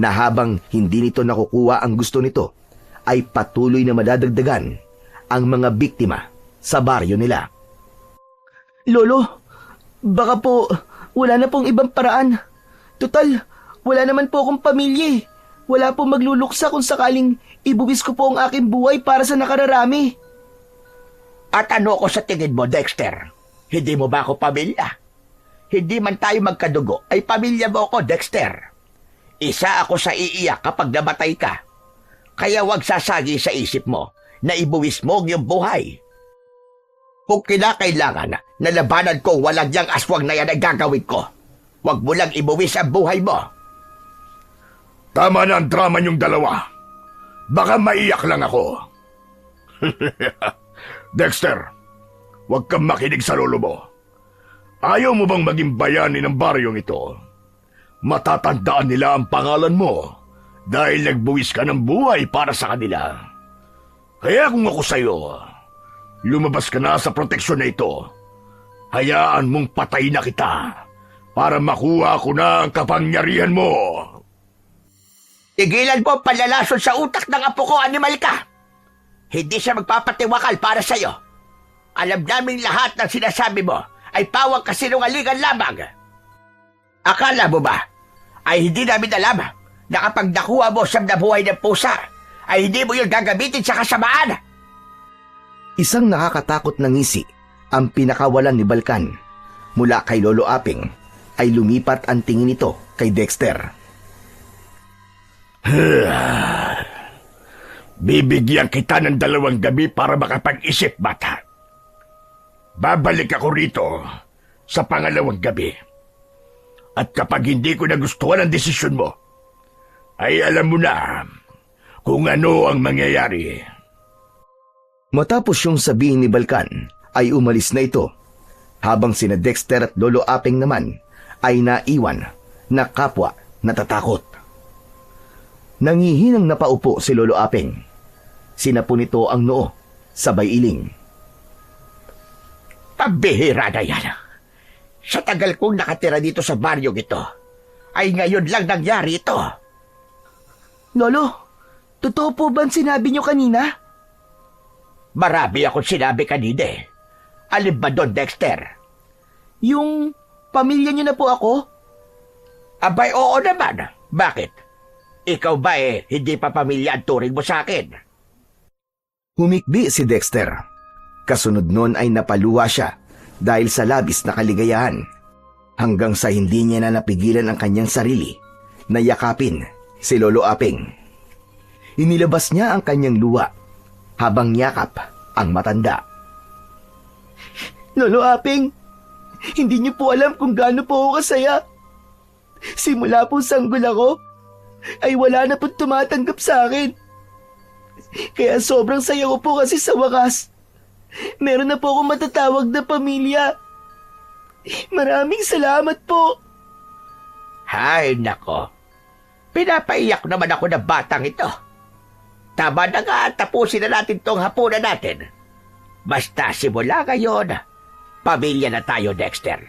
na habang hindi nito nakukuha ang gusto nito, ay patuloy na madadagdagan ang mga biktima sa baryo nila. Lolo, baka po wala na pong ibang paraan. Total, wala naman po akong pamilya. Wala pong magluluksa kung sakaling ibuwis ko po ang aking buhay para sa nakararami. At ano ko sa tingin mo, Dexter? Hindi mo ba ako pamilya? Hindi man tayo magkadugo, ay pamilya mo ako, Dexter. Isa ako sa iiyak kapag namatay ka. Kaya wag sasagi sa isip mo na ibuwis mo ang iyong buhay. Kung kinakailangan na labanan ko walang yang aswang na yan ay gagawin ko, wag mo lang ibuwis ang buhay mo. Tama na ang drama niyong dalawa. Baka maiyak lang ako. Dexter, huwag kang makinig sa lolo mo. Ayaw mo bang maging bayani ng baryong ito? Matatandaan nila ang pangalan mo dahil nagbuwis ka ng buhay para sa kanila. Kaya kung ako sa'yo, lumabas ka na sa proteksyon na ito. Hayaan mong patay na kita para makuha ko na ang kapangyarihan mo. Tigilan mo ang panlalason sa utak ng apo ko, animal ka! Hindi siya magpapatiwakal para sa'yo. Alam namin lahat ng sinasabi mo ay pawang kasinungalingan lamang. Akala mo ba ay hindi namin alam na kapag nakuha mo siyang nabuhay ng pusa, ay hindi mo yun gagamitin sa kasamaan? Isang nakakatakot na ngisi ang pinakawalan ni Balkan. Mula kay Lolo Aping ay lumipat ang tingin nito kay Dexter. Bibigyan kita ng 2 gabi para makapag-isip, bata. Babalik ako rito sa pangalawang gabi. At kapag hindi ko nagustuhan ang desisyon mo, ay alam mo na kung ano ang mangyayari. Matapos yung sabihin ni Balkan, ay umalis na ito, habang sina Dexter at Lolo Aping naman ay naiwan na kapwa natatakot. Nangihinang napaupo si Lolo Aping. Sinapo nito ang noo, sabay iling. Pambihira na yan. Sa tagal kong nakatira dito sa baryong ito, ay ngayon lang nangyari ito. Lolo, totoo po ba ang sinabi niyo kanina? Marami akong sinabi kanina eh. Alin ba doon, Dexter? Yung pamilya niyo na po ako? Abay, oo naman. Bakit? Ikaw ba hindi pa pamilya ang turing mo sa akin? Humikbi si Dexter. Kasunod nun ay napaluwa siya dahil sa labis na kaligayahan, hanggang sa hindi niya na napigilan ang kanyang sarili na yakapin si Lolo Aping. Inilabas niya ang kanyang luwa habang yakap ang matanda. Lolo Aping, hindi niyo po alam kung gaano po ako kasaya. Simula po sanggol ako, ay wala na po tumatanggap sa akin. Kaya sobrang saya ko po kasi sa wakas, meron na po akong matatawag na pamilya. Maraming salamat po. Hay nako, pinapaiyak naman ako ng batang ito. Tama na nga, tapusin na natin tong hapunan natin. Basta simula ngayon, pamilya na tayo, Dexter.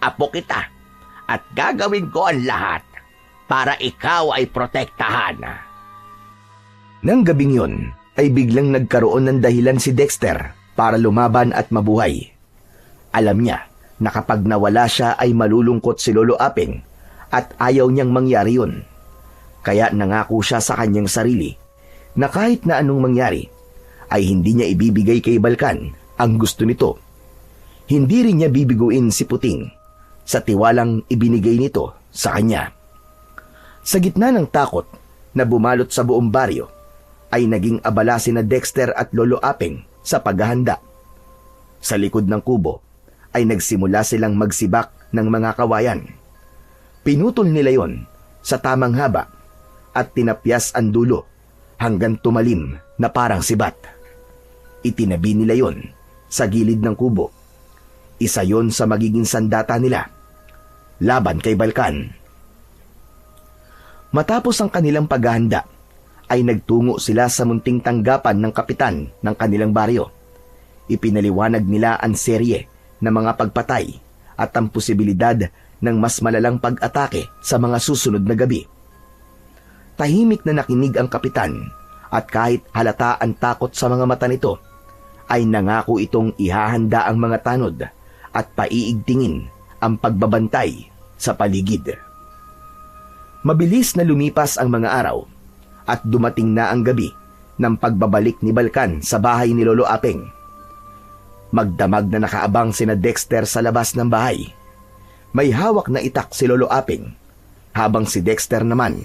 Apo kita at gagawin ko ang lahat para ikaw ay protektahan. Nang gabing yun, ay biglang nagkaroon ng dahilan si Dexter para lumaban at mabuhay. Alam niya na kapag nawala siya ay malulungkot si Lolo Aping at ayaw niyang mangyari yun. Kaya nangako siya sa kanyang sarili na kahit na anong mangyari, ay hindi niya ibibigay kay Balkan ang gusto nito. Hindi rin niya bibiguin si Puting sa tiwalang ibinigay nito sa kanya. Sa gitna ng takot na bumalot sa buong baryo, ay naging abala sina Dexter at Lolo Aping sa paghahanda. Sa likod ng kubo ay nagsimula silang magsibak ng mga kawayan. Pinutol nila yon sa tamang haba at tinapyas ang dulo hanggang tumalim na parang sibat. Itinabi nila yon sa gilid ng kubo. Isa yon sa magiging sandata nila laban kay Balkan. Matapos ang kanilang paghahanda, ay nagtungo sila sa munting tanggapan ng kapitan ng kanilang baryo. Ipinaliwanag nila ang serye ng mga pagpatay at ang posibilidad ng mas malalang pag-atake sa mga susunod na gabi. Tahimik na nakinig ang kapitan at kahit halata ang takot sa mga mata nito, ay nangako itong ihahanda ang mga tanod at paiigtingin ang pagbabantay sa paligid. Mabilis na lumipas ang mga araw at dumating na ang gabi ng pagbabalik ni Balkan sa bahay ni Lolo Aping. Magdamag na nakaabang sina Dexter sa labas ng bahay. May hawak na itak si Lolo Aping, habang si Dexter naman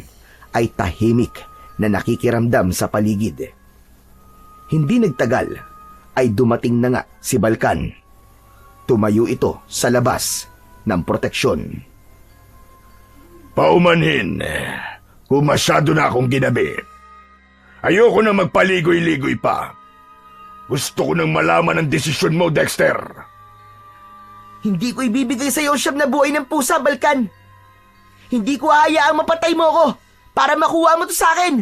ay tahimik na nakikiramdam sa paligid. Hindi nagtagal ay dumating na nga si Balkan. Tumayo ito sa labas ng proteksyon. Paumanhin, kung masyado na akong ginabi. Ayoko na magpaligoy-ligoy pa. Gusto ko nang malaman ang desisyon mo, Dexter. Hindi ko ibibigay sa iyo siyam na buhay ng pusa, Balkan. Hindi ko hayaang mapatay mo ako para makuha mo to sa akin.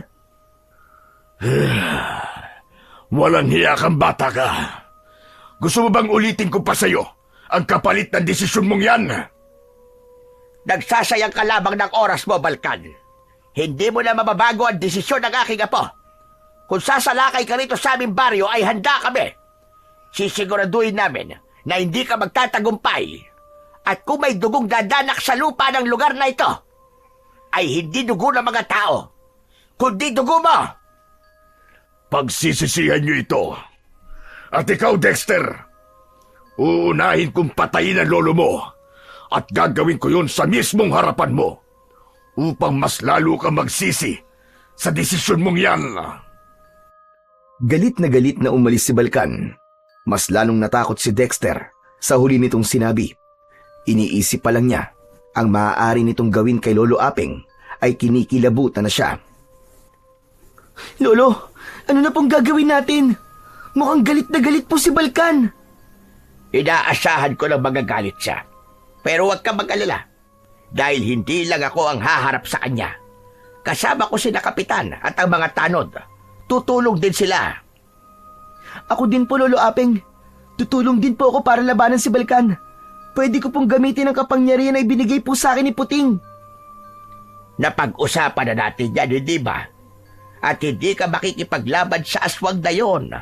Walang hiya kang bata ka. Gusto mo bang ulitin ko pa sa'yo ang kapalit ng desisyon mong yan? Nagsasayang ka lamang ng oras mo, Balkan. Hindi mo na mababago ang desisyon ng aking apo. Kung sasalakay ka rito sa aming baryo ay handa kami. Sisiguraduhin namin na hindi ka magtatagumpay. At kung may dugong dadanak sa lupa ng lugar na ito, ay hindi dugo ng mga tao, kundi dugo mo. Pagsisisihan niyo ito. At ikaw, Dexter, uunahin kong patayin ang lolo mo at gagawin ko yun sa mismong harapan mo upang mas lalo ka magsisi sa desisyon mong yan. Galit na umalis si Balkan. Mas lalong natakot si Dexter sa huli nitong sinabi. Iniisip pa lang niya ang maaari nitong gawin kay Lolo Apeng ay kinikilabutan na siya. Lolo, ano na pong gagawin natin? Mukhang galit na galit po si Balkan. Inaasahan ko lang magagalit siya. Pero huwag kang mag-alala. Dahil hindi lang ako ang haharap sa kanya. Kasama ko si Kapitan at ang mga tanod. Tutulong din sila. Ako din po, Lolo Apeng. Tutulong din po ako para labanan si Balkan. Pwede ko pong gamitin ang kapangyarihan na ibinigay po sa akin ni Puting. Napag-usapan na natin yan, hindi ba? At hindi ka makikipaglaban sa aswang na yon.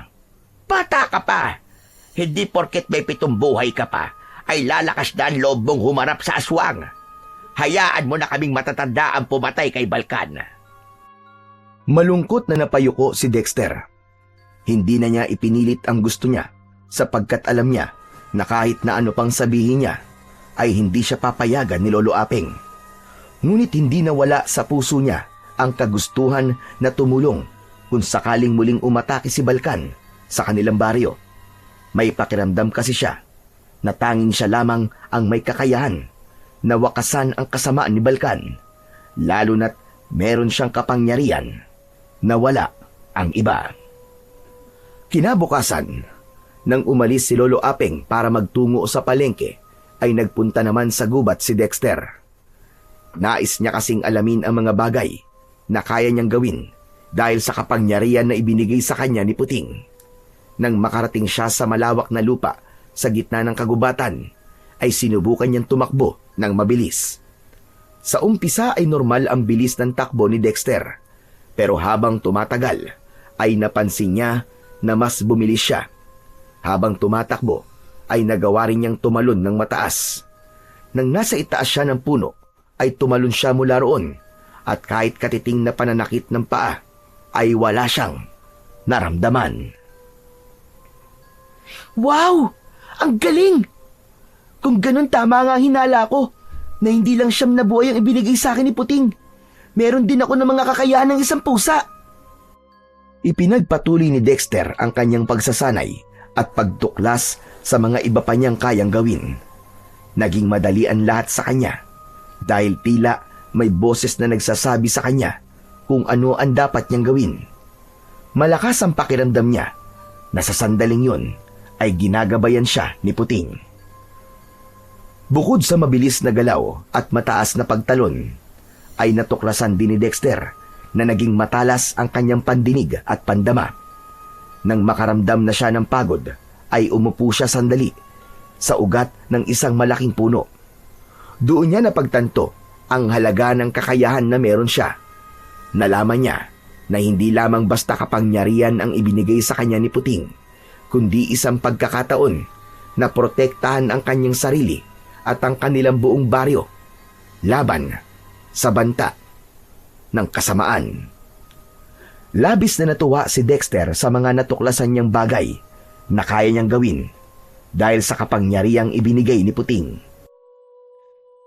Bata ka pa. Hindi porket may 7 buhay ka pa, ay lalakas na ang loob mong humarap sa aswang. Hayaan mo na kaming matatanda ang pumatay kay Balkan. Malungkot na napayuko si Dexter. Hindi na niya ipinilit ang gusto niya sapagkat alam niya na kahit na ano pang sabihin niya ay hindi siya papayagan ni Lolo Apeng. Ngunit hindi nawala sa puso niya ang kagustuhan na tumulong kung sakaling muling umatake si Balkan sa kanilang baryo. May pakiramdam kasi siya na tanging siya lamang ang may kakayahan na wakasan ang kasamaan ni Balkan, lalo na't meron siyang kapangyarihan na wala ang iba. Kinabukasan, nang umalis si Lolo Apeng para magtungo sa palengke, ay nagpunta naman sa gubat si Dexter. Nais niya kasing alamin ang mga bagay na kaya niyang gawin dahil sa kapangyarihan na ibinigay sa kanya ni Puting. Nang makarating siya sa malawak na lupa sa gitna ng kagubatan, ay sinubukan niyang tumakbo ng mabilis. Sa umpisa ay normal ang bilis ng takbo ni Dexter, pero habang tumatagal ay napansin niya na mas bumilis siya. Habang tumatakbo ay nagawa rin niyang tumalon ng mataas. Nang nasa itaas siya ng puno ay tumalon siya mula roon at kahit katiting na pananakit ng paa ay wala siyang naramdaman. Wow! Ang galing! Kung ganun tama nga hinala ko na hindi lang 9 na buhay ang ibinigay sa akin ni Puting. Meron din ako ng mga kakayahan ng isang pusa. Ipinagpatuloy ni Dexter ang kanyang pagsasanay at pagtuklas sa mga iba pa niyang kayang gawin. Naging madali ang lahat sa kanya dahil tila may boses na nagsasabi sa kanya kung ano ang dapat niyang gawin. Malakas ang pakiramdam niya na sa sandaling yun ay ginagabayan siya ni Puting. Bukod sa mabilis na galaw at mataas na pagtalon, ay natuklasan din ni Dexter na naging matalas ang kanyang pandinig at pandama. Nang makaramdam na siya ng pagod, ay umupo siya sandali sa ugat ng isang malaking puno. Doon niya napagtanto ang halaga ng kakayahan na meron siya. Nalaman niya na hindi lamang basta kapangyarihan ang ibinigay sa kanya ni Puting, kundi isang pagkakataon na protektahan ang kanyang sarili at ang kanilang buong baryo laban sa banta ng kasamaan. Labis na natuwa si Dexter sa mga natuklasan niyang bagay na kaya niyang gawin dahil sa kapangyarihang ibinigay ni Puting.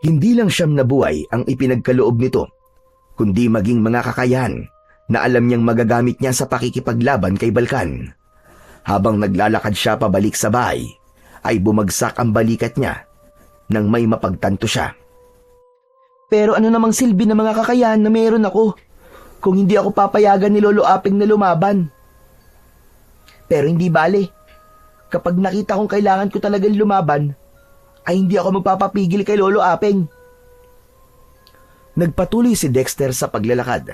Hindi lang 9 na buhay ang ipinagkaloob nito, kundi maging mga kakayahan na alam niyang magagamit niya sa pakikipaglaban kay Balkan. Habang naglalakad siya pabalik sa bahay, ay bumagsak ang balikat niya nang may mapagtanto siya. Pero ano namang silbi ng mga kakayahan na meron ako kung hindi ako papayagan ni Lolo Apeng na lumaban? Pero hindi bale. Kapag nakita kong kailangan ko talagang lumaban, ay hindi ako magpapapigil kay Lolo Apeng. Nagpatuloy si Dexter sa paglalakad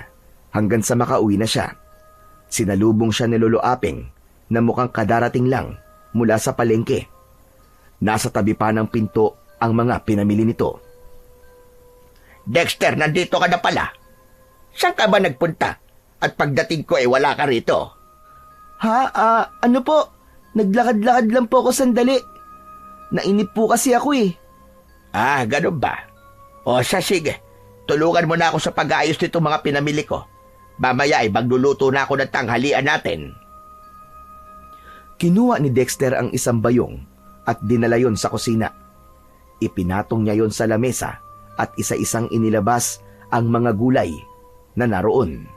hanggang sa makauwi na siya. Sinalubong siya ni Lolo Apeng na mukhang kadarating lang mula sa palengke. Nasa tabi pa ng pinto ang mga pinamili nito. Dexter, nandito ka na pala. Saan ka ba nagpunta? At pagdating ko wala ka rito. Ano po? Naglakad-lakad lang po ako sandali. Nainip po kasi ako eh. Ganun ba? O sige, tulungan mo na ako sa pag-aayos nito mga pinamili ko. Mamaya magluluto na ako ng tanghalian natin. Kinuha ni Dexter ang isang bayong at dinala yon sa kusina. Ipinatong niya yon sa lamesa at isa-isang inilabas ang mga gulay na naroon.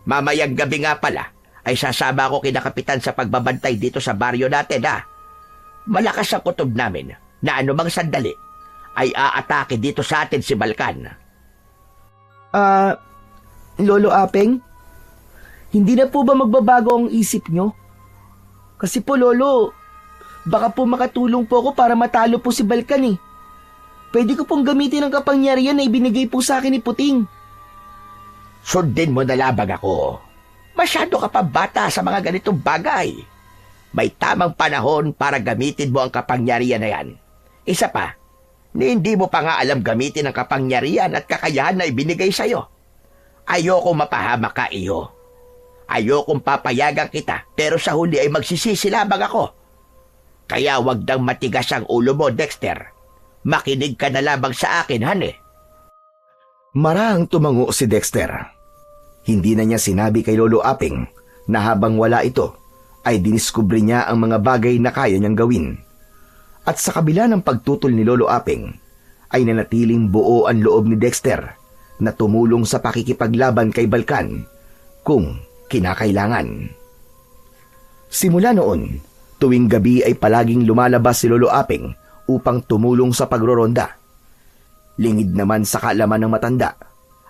Mamayang gabi nga pala, ay sasama ako kina Kapitan sa pagbabantay dito sa baryo natin, Malakas ang kutob namin na anumang sandali ay aatake dito sa atin si Balkan. Lolo Apeng, hindi na po ba magbabago ang isip nyo? Kasi po, Lolo, baka po makatulong po ako para matalo po si Balkan eh. Pwede ko pong gamitin ang kapangyarihan na ibinigay po sa akin ni Puting. Sundin mo na labang ako. Masyado ka pa bata sa mga ganitong bagay. May tamang panahon para gamitin mo ang kapangyarihan na yan. Isa pa, hindi mo pa nga alam gamitin ang kapangyarihan at kakayahan na ibinigay sa'yo. Ayoko mapahamak ka, iyo. Ayokong papayagan kita, pero sa huli ay magsisisi lamang ako. Kaya wag dang matigas ang ulo mo, Dexter. Makinig ka na lamang sa akin, hane. Marahang tumango si Dexter. Hindi na niya sinabi kay Lolo Apeng na habang wala ito, ay diniskubre niya ang mga bagay na kaya niyang gawin. At sa kabila ng pagtutol ni Lolo Apeng, ay nanatiling buo ang loob ni Dexter na tumulong sa pakikipaglaban kay Balkan kung kinakailangan. Simula noon, tuwing gabi ay palaging lumalabas si Lolo Apeng upang tumulong sa pagroronda. Lingid naman sa kaalaman ng matanda,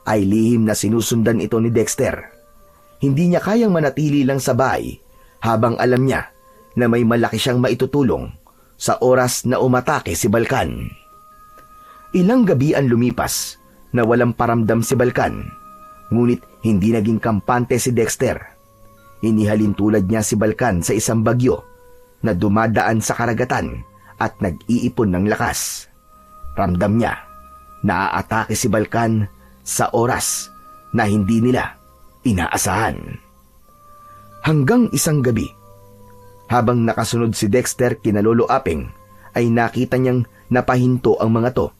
ay lihim na sinusundan ito ni Dexter. Hindi niya kayang manatili lang sa bahay habang alam niya na may malaki siyang maitutulong sa oras na umatake si Balkan. Ilang gabi ang lumipas na walang paramdam si Balkan, ngunit hindi naging kampante si Dexter. Inihalin tulad niya si Balkan sa isang bagyo na dumadaan sa karagatan at nag-iipon ng lakas. Ramdam niya na aatake si Balkan sa oras na hindi nila inaasahan. Hanggang isang gabi, habang nakasunod si Dexter kina Lolo Apeng, ay nakita niyang napahinto ang mga to.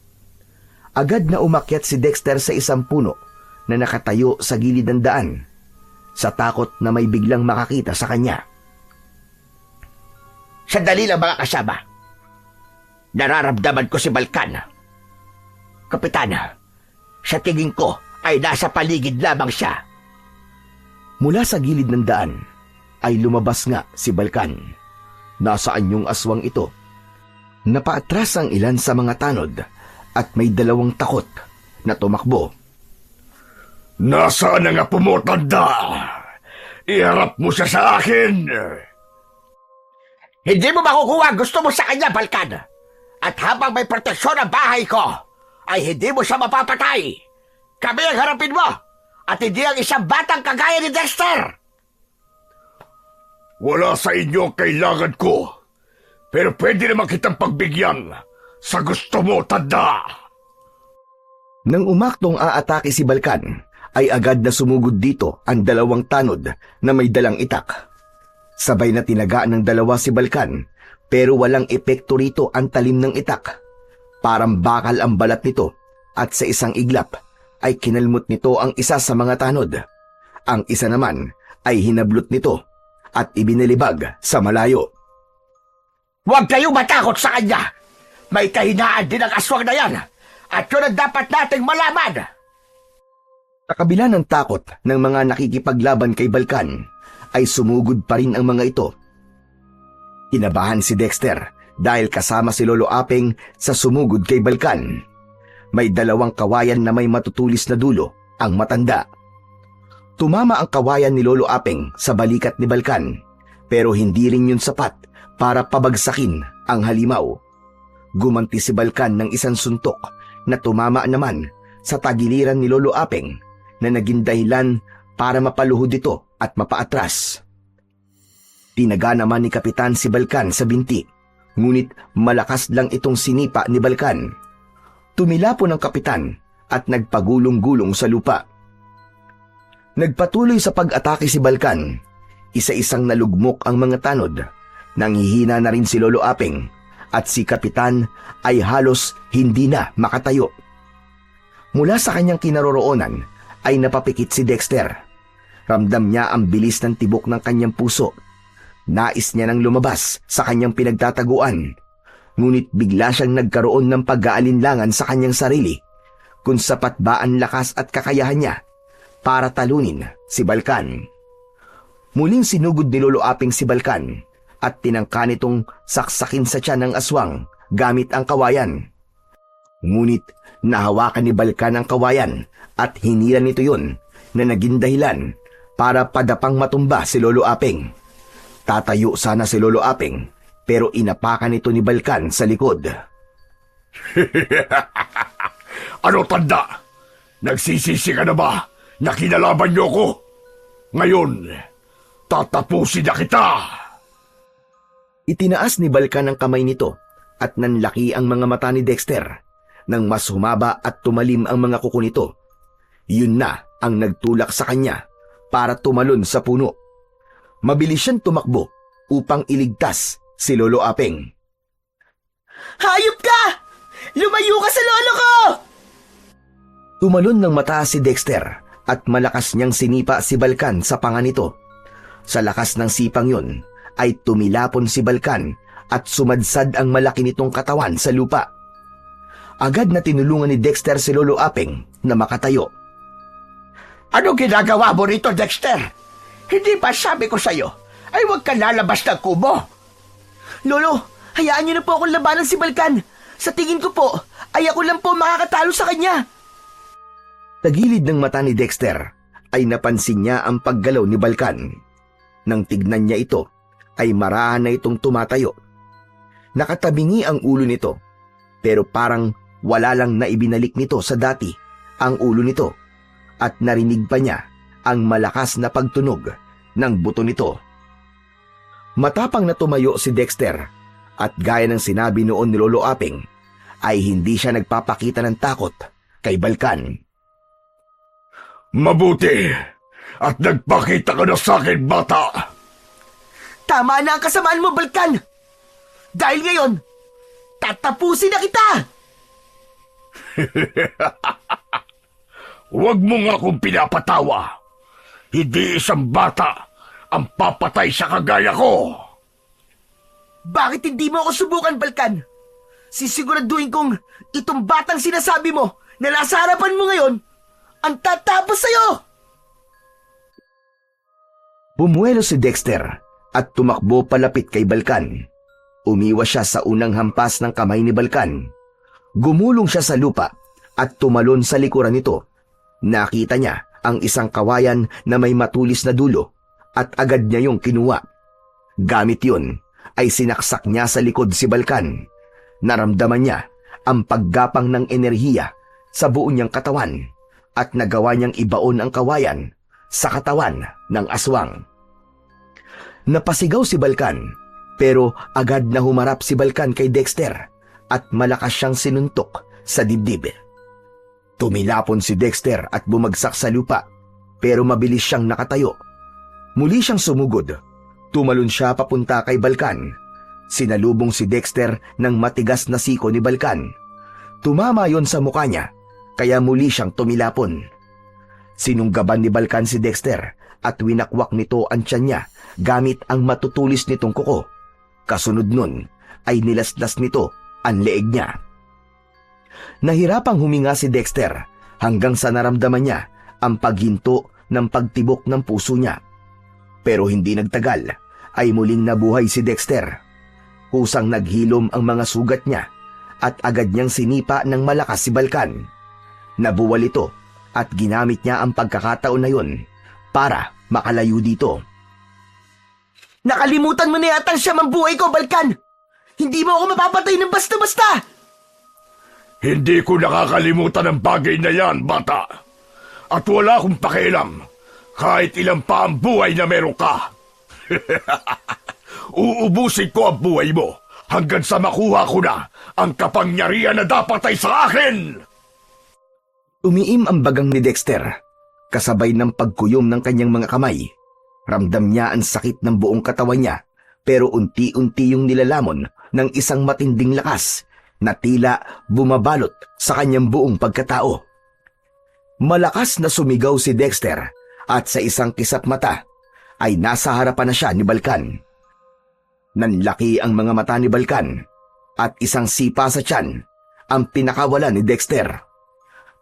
Agad na umakyat si Dexter sa isang puno na nakatayo sa gilid ng daan, sa takot na may biglang makakita sa kanya. Sandali lang mga kasama. Nararamdaman ko si Balkan. Kapitana, sa tingin ko ay nasa paligid lamang siya. Mula sa gilid ng daan ay lumabas nga si Balkan. Nasa anyong aswang ito. Napaatras ang ilan sa mga tanod at may dalawang takot na tumakbo. Nasaan na nga pumutanda? Iharap mo siya sa akin. Hindi mo makukuha gusto mo sa kanya, Balkan. At habang may proteksyon ang bahay ko, ay hindi mo siya mapapatay. Kami ang harapin mo, at hindi ang isang batang kagaya ni Dexter. Wala sa inyo ang kailangan ko. Pero pwede naman kitang pagbigyan sa gusto mo, tanda. Nang umaktong aatake si Balkan, ay agad na sumugod dito ang dalawang tanod na may dalang itak. Sabay na tinaga ng dalawa si Balkan, pero walang epekto rito ang talim ng itak. Parang bakal ang balat nito at sa isang iglap ay kinalmot nito ang isa sa mga tanod. Ang isa naman ay hinablot nito at ibinalibag sa malayo. Huwag kayong matakot sa kanya. May kahinaan din ang aswang na yan. At yun ang dapat nating malaman. Sa kabila ng takot ng mga nakikipaglaban kay Balkan, ay sumugod pa rin ang mga ito. Kinabahan si Dexter dahil kasama si Lolo Apeng sa sumugod kay Balkan. May dalawang kawayan na may matutulis na dulo ang matanda. Tumama ang kawayan ni Lolo Apeng sa balikat ni Balkan, Pero hindi rin yun sapat para pabagsakin ang halimaw. Gumanti si Balkan ng isang suntok na tumama naman sa tagiliran ni Lolo Apeng na naging dahilan para mapaluhod ito at mapaatras. Tinaga naman ni Kapitan si Balkan sa binti, ngunit malakas lang itong sinipa ni Balkan. Tumilapon ang kapitan at nagpagulong-gulong sa lupa. Nagpatuloy sa pag-atake si Balkan. Isa-isang nalugmok ang mga tanod. Nanghihina na rin si Lolo Apeng at si Kapitan ay halos hindi na makatayo. Mula sa kanyang kinaroroonan ay napapikit si Dexter. Ramdam niya ang bilis ng tibok ng kanyang puso. Nais niya nang lumabas sa kanyang pinagtataguan. Ngunit bigla siyang nagkaroon ng pag-aalinlangan sa kanyang sarili kung sapat ba ang lakas at kakayahan niya para talunin si Balkan. Muling sinugod ni Lolo Apeng si Balkan at tinangka nitong saksakin sa tiyan ng aswang gamit ang kawayan. Ngunit nahawakan ni Balkan ang kawayan at hinila nito yun na naging dahilan para padapang matumba si Lolo Apeng. Tatayo sana si Lolo Apeng pero inapakan nito ni Balkan sa likod. Ano tanda? Nagsisisi ka na ba na kinalaban niyo ko? Ngayon, tatapusin na kita! Itinaas ni Balkan ang kamay nito at nanlaki ang mga mata ni Dexter nang mas humaba at tumalim ang mga kuko nito. Yun na ang nagtulak sa kanya para tumalon sa puno. Mabilis siyang tumakbo upang iligtas si Lolo Apeng. Hayop ka! Lumayo ka sa lolo ko! Tumalon ng mataas si Dexter at malakas niyang sinipa si Balkan sa panga nito. Sa lakas ng sipang yun ay tumilapon si Balkan at sumadsad ang malaki nitong katawan sa lupa. Agad na tinulungan ni Dexter si Lolo Apeng na makatayo. Ano ginagawa mo rito, Dexter? Hindi ba sabi ko sa'yo ay huwag ka lalabas ng kubo? Lolo, hayaan niyo na po akong labanan si Balkan. Sa tingin ko po, ay ako lang po makakatalo sa kanya. Tagilid ng mata ni Dexter ay napansin niya ang paggalaw ni Balkan. Nang tignan niya ito, ay marahan na itong tumatayo. Nakatabingi ang ulo nito, pero parang wala lang na ibinalik nito sa dati ang ulo nito at narinig pa niya ang malakas na pagtunog ng buto nito. Matapang na tumayo si Dexter at gaya ng sinabi noon ni Lolo Apeng, ay hindi siya nagpapakita ng takot kay Balkan. Mabuti! At nagpakita ka na sa akin, bata! Tama na ang kasamaan mo, Balkan! Dahil ngayon, tatapusin na kita! Huwag mo nga akong pinapatawa. Hindi isang bata ang papatay sa kagaya ko. Bakit hindi mo ako subukan, Balkan? Sisiguraduhin kong itong batang sinasabi mo na nasa harapan mo ngayon ang tatapos sa'yo! Bumuelo si Dexter at tumakbo palapit kay Balkan. Umiwas siya sa unang hampas ng kamay ni Balkan. Gumulong siya sa lupa at tumalon sa likuran nito. Nakita niya ang isang kawayan na may matulis na dulo at agad niya yung kinuha. Gamit yun ay sinaksak niya sa likod si Balkan. Naramdaman niya ang paggapang ng enerhiya sa buo niyang katawan at nagawa niyang ibaon ang kawayan sa katawan ng aswang. Napasigaw si Balkan pero agad na humarap si Balkan kay Dexter at malakas siyang sinuntok sa dibdib. Tumilapon si Dexter at bumagsak sa lupa pero mabilis siyang nakatayo. Muli siyang sumugod. Tumalon siya papunta kay Balkan. Sinalubong si Dexter ng matigas na siko ni Balkan. Tumama yon sa mukha niya kaya muli siyang tumilapon. Sinunggaban ni Balkan si Dexter at winakwak nito ang tiyan niya gamit ang matutulis nitong kuko. Kasunod nun ay nilaslas nito ang leeg niya. Nahirapang huminga si Dexter hanggang sa naramdaman niya ang paghinto ng pagtibok ng puso niya. Pero hindi nagtagal ay muling nabuhay si Dexter. Kusang naghilom ang mga sugat niya at agad niyang sinipa ng malakas si Balkan. Nabuwal ito at ginamit niya ang pagkakataon na yun para makalayo dito. Nakalimutan mo na yata siya mambuhay ko, Balkan! Hindi mo ako mapapatay ng basta-basta! Hindi ko nakakalimutan ang bagay na yan, bata. At wala akong pakialam kahit ilang pa ang buhay na meron ka. Uubusin ko ang buhay mo hanggang sa makuha ko na ang kapangyarihan na dapat ay sa akin! Umiim ang bagang ni Dexter, kasabay ng pagkuyom ng kanyang mga kamay. Ramdam niya ang sakit ng buong katawan niya, pero unti-unti yung nilalamon ng isang matinding lakas na tila bumabalot sa kanyang buong pagkatao. Malakas na sumigaw si Dexter at sa isang kisap mata ay nasa harapan na siya ni Balkan. Nanlaki ang mga mata ni Balkan at isang sipa sa tiyan ang pinakawala ni Dexter.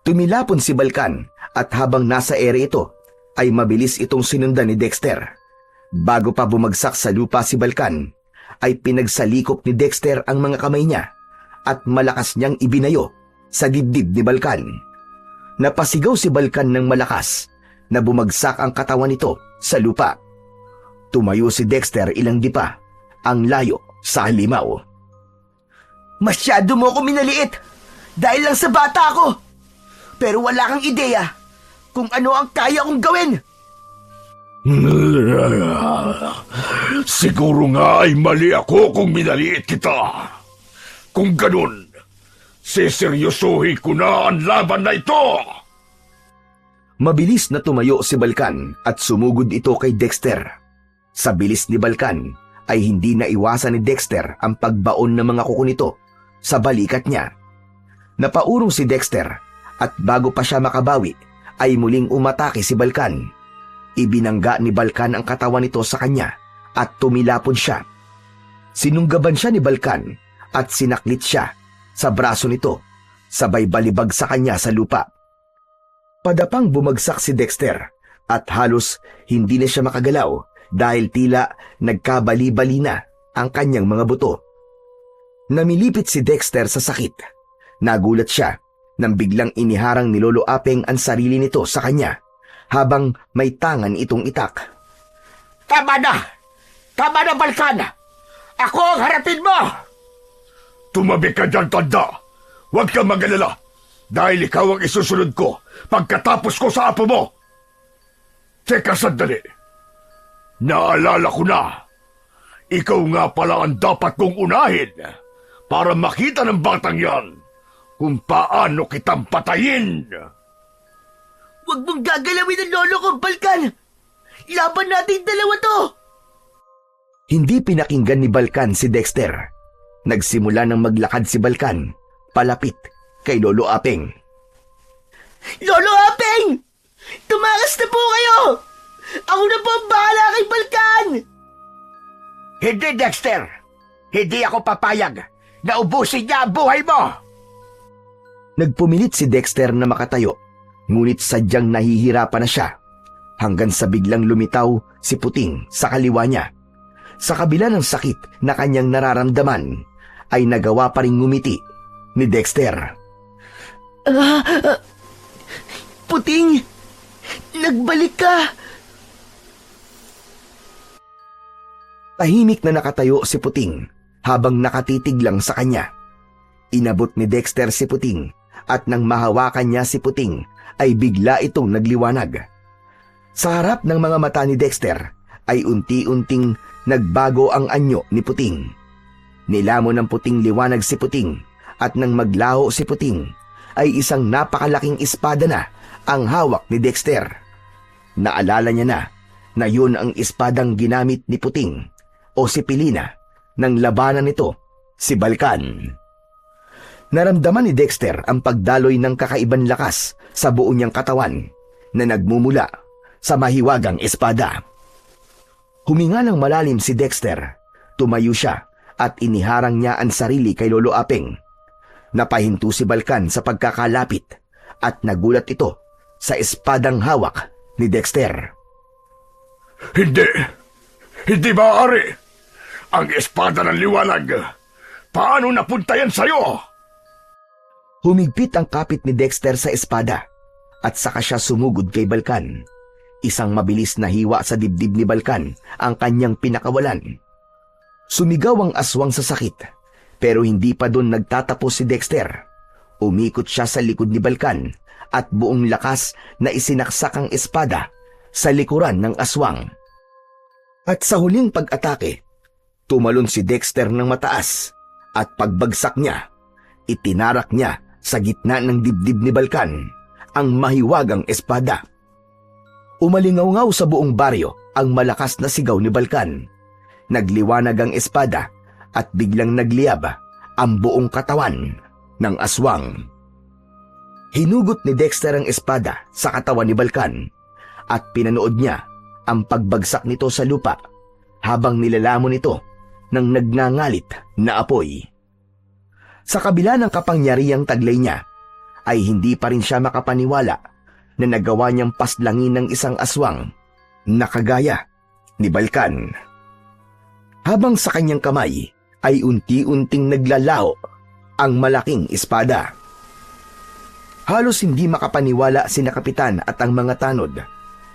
Tumilapon si Balkan at habang nasa ere ito ay mabilis itong sinundan ni Dexter. Bago pa bumagsak sa lupa si Balkan ay pinagsalikop ni Dexter ang mga kamay niya at malakas niyang ibinayo sa dibdib ni Balkan. Napasigaw si Balkan ng malakas na bumagsak ang katawan nito sa lupa. Tumayo si Dexter ilang dipa ang layo sa halimaw. Masyado mo ako minaliit dahil lang sa bata ako. Pero wala kang ideya kung ano ang kaya kong gawin. Siguro nga ay mali ako kung minaliit kita. Kung ganun, seseryosohin ko na ang laban na ito. Mabilis na tumayo si Balkan at sumugod ito kay Dexter. Sa bilis ni Balkan ay hindi naiwasan ni Dexter ang pagbaon ng mga kuko nito sa balikat niya. Napaurong si Dexter at bago pa siya makabawi ay muling umatake si Balkan. Ibinangga ni Balkan ang katawan nito sa kanya at tumilapon siya. Sinunggaban siya ni Balkan at sinaklit siya sa braso nito, sabay balibag sa kanya sa lupa. Padapang bumagsak si Dexter at halos hindi na siya makagalaw dahil tila nagkabali-bali na ang kanyang mga buto. Namilipit si Dexter sa sakit. Nagulat siya nang biglang iniharang ni Lolo Apeng ang sarili nito sa kanya habang may tangan itong itak. Tama na! Tama na, Balkan! Ako ang harapin mo! Tumabi ka dyan, tanda. Huwag kang mag-alala dahil ikaw ang isusunod ko pagkatapos ko sa apo mo. Teka sandali. Naalala ko na. Ikaw nga pala ang dapat kong unahin para makita ng batang yan kung paano kitang patayin. Huwag mong gagalawin ang lolo ko, Balkan! Laban natin dalawa to! Hindi pinakinggan ni Balkan si Dexter. Nagsimula ng maglakad si Balkan palapit kay Lolo Apeng. Lolo Apeng! Tumakas na po kayo! Ako na po ang bahala kay Balkan! Hindi, Dexter! Hindi ako papayag na ubusin niya ang buhay mo! Nagpumilit si Dexter na makatayo, ngunit sadyang nahihirapan na siya hanggang sa biglang lumitaw si Puting sa kaliwa niya. Sa kabila ng sakit na kanyang nararamdaman, ay nagawa pa rin ngumiti ni Dexter. Puting! Nagbalik ka! Tahimik na nakatayo si Puting habang nakatitig lang sa kanya. Inabot ni Dexter si Puting at nang mahawakan niya si Puting ay bigla itong nagliwanag. Sa harap ng mga mata ni Dexter ay unti-unting nagbago ang anyo ni Puting. Nilamon ng puting liwanag si Puting at nang maglaho si Puting ay isang napakalaking espada na ang hawak ni Dexter. Naalala niya na yun ang espadang ginamit ni Puting o si Pilina nang labanan nito si Balkan. Naramdaman ni Dexter ang pagdaloy ng kakaibang lakas sa buo niyang katawan na nagmumula sa mahiwagang espada. Huminga ng malalim si Dexter, tumayo siya at iniharang niya ang sarili kay Lolo Apeng. Napahinto si Balkan sa pagkakalapit at nagulat ito sa espadang hawak ni Dexter. Hindi maaari. Ang espada ng liwanag. Paano napunta yan sa'yo? Humigpit ang kapit ni Dexter sa espada at saka siya sumugod kay Balkan. Isang mabilis na hiwa sa dibdib ni Balkan ang kanyang pinakawalan. Sumigaw ang aswang sa sakit, pero hindi pa doon nagtatapos si Dexter. Umikot siya sa likod ni Balkan at buong lakas na isinaksak ang espada sa likuran ng aswang. At sa huling pag-atake, tumalon si Dexter ng mataas at pagbagsak niya, itinarak niya sa gitna ng dibdib ni Balkan ang mahiwagang espada. Umalingaw-ngaw sa buong baryo ang malakas na sigaw ni Balkan. Nagliwanag ang espada at biglang nagliyab ang buong katawan ng aswang. Hinugot ni Dexter ang espada sa katawan ni Balkan at pinanood niya ang pagbagsak nito sa lupa habang nilalamon ito ng nagngangalit na apoy. Sa kabila ng kapangyarihang taglay niya, ay hindi pa rin siya makapaniwala na nagawa niyang paslangin ng isang aswang na kagaya ni Balkan. Habang sa kanyang kamay ay unti-unting naglalaho ang malaking espada. Halos hindi makapaniwala sina kapitan at ang mga tanod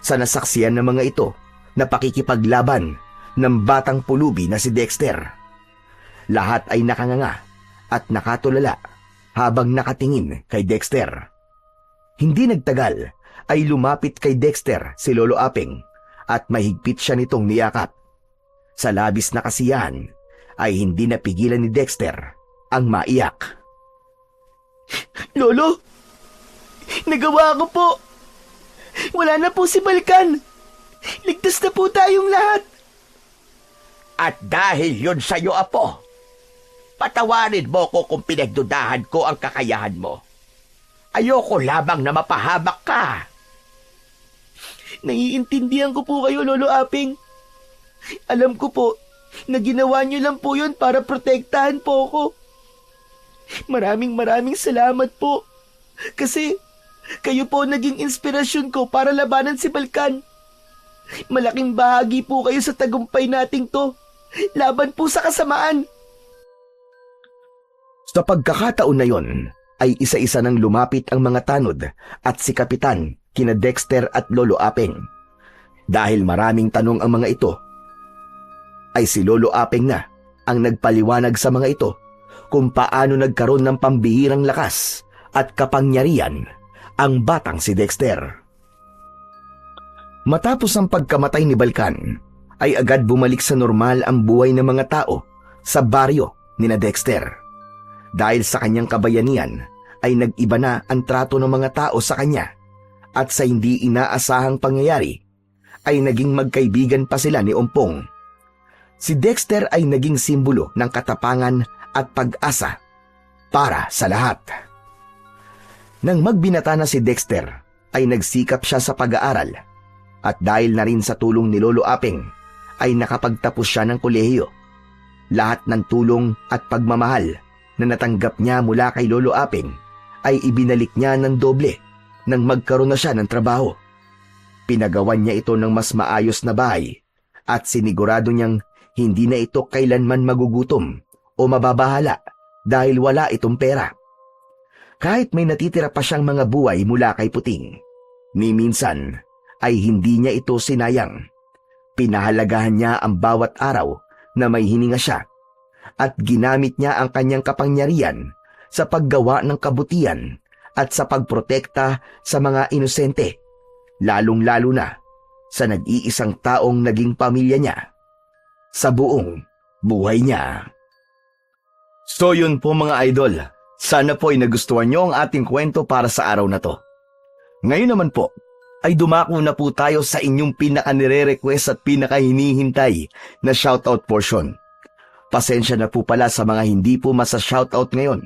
sa nasaksiyan ng mga ito na pakikipaglaban ng batang pulubi na si Dexter. Lahat ay nakanganga at nakatulala habang nakatingin kay Dexter. Hindi nagtagal ay lumapit kay Dexter si Lolo Aping at mahigpit siya nitong niyakap. Sa labis na kasiyahan ay hindi napigilan ni Dexter ang maiyak. Lolo, nagawa ko po. Wala na po si Balkan. Ligtas na po tayong lahat. At dahil yun sa'yo, Apo, patawarin mo ko kung pinagdudahan ko ang kakayahan mo. Ayoko lamang na mapahamak ka. Naiintindihan ko po kayo, Lolo Aping. Alam ko po na ginawa niyo lang po yun para protektahan po ako. Maraming salamat po. Kasi kayo po naging inspirasyon ko para labanan si Balkan. Malaking bahagi po kayo sa tagumpay nating to. Laban po sa kasamaan. Sa pagkakataon na yon, ay isa-isa nang lumapit ang mga tanod at si Kapitan kina Dexter at Lolo Aping. Dahil maraming tanong ang mga ito, ay si Lolo Aping na ang nagpaliwanag sa mga ito kung paano nagkaroon ng pambihirang lakas at kapangyarihan ang batang si Dexter. Matapos ang pagkamatay ni Balkan, ay agad bumalik sa normal ang buhay ng mga tao sa baryo ni na Dexter. Dahil sa kanyang kabayanihan, ay nag-iba na ang trato ng mga tao sa kanya at sa hindi inaasahang pangyayari, ay naging magkaibigan pa sila ni Ompong. Si Dexter ay naging simbolo ng katapangan at pag-asa para sa lahat. Nang magbinata na si Dexter, ay nagsikap siya sa pag-aaral at dahil na rin sa tulong ni Lolo Aping, ay nakapagtapos siya ng kolehiyo. Lahat ng tulong at pagmamahal na natanggap niya mula kay Lolo Aping ay ibinalik niya ng doble nang magkaroon na siya ng trabaho. Pinagawan niya ito ng mas maayos na bahay at sinigurado niyang hindi na ito kailanman magugutom o mababahala dahil wala itong pera. Kahit may natitira pa siyang mga buhay mula kay Puting, ni minsan ay hindi niya ito sinayang. Pinahalagahan niya ang bawat araw na may hininga siya at ginamit niya ang kanyang kapangyarihan sa paggawa ng kabutihan at sa pagprotekta sa mga inosente, lalong-lalo na sa nag-iisang taong naging pamilya niya sa buong buhay niya. So yun po mga idol, sana po ay nagustuhan nyo ang ating kwento para sa araw na to. Ngayon naman po, ay dumako na po tayo sa inyong pinaka-nire-request at pinaka-hinihintay na shoutout portion. Pasensya na po pala sa mga hindi po masa-shoutout ngayon,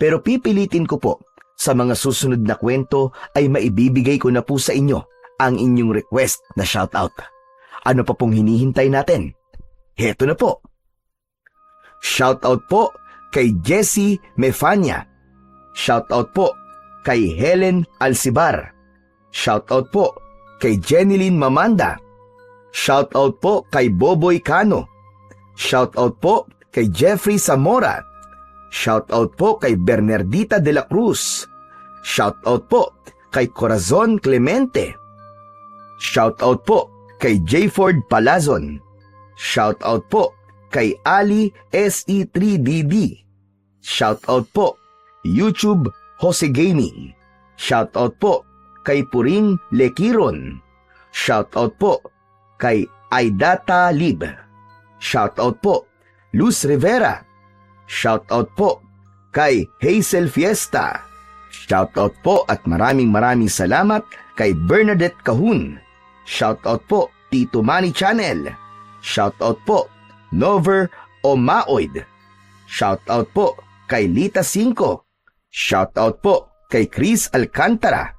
pero pipilitin ko po sa mga susunod na kwento ay maibibigay ko na po sa inyo ang inyong request na shoutout. Ano pa pong hinihintay natin? Heto na po. Shoutout po kay Jessie Mefania. Shoutout po kay Helen Alcibar. Shoutout po kay Jenilyn Mamanda. Shoutout po kay Boboy Cano. Shoutout po kay Jeffrey Zamora. Shoutout po kay Bernardita de la Cruz. Shoutout po kay Corazon Clemente. Shoutout po kay Jayford Palazon. Shoutout po kay Ali SE3DD. Shoutout po YouTube Jose Gaming. Shoutout po kay Puring Lekiron. Shoutout po kay Aidata Lib. Shoutout po Luz Rivera. Shoutout po kay Hazel Fiesta. Shoutout po at maraming salamat kay Bernadette Cahun. Shoutout po Tito Manny Channel. Shoutout po Nover Omaoid. Shoutout po kay Lita 5. Shoutout po kay Chris Alcantara.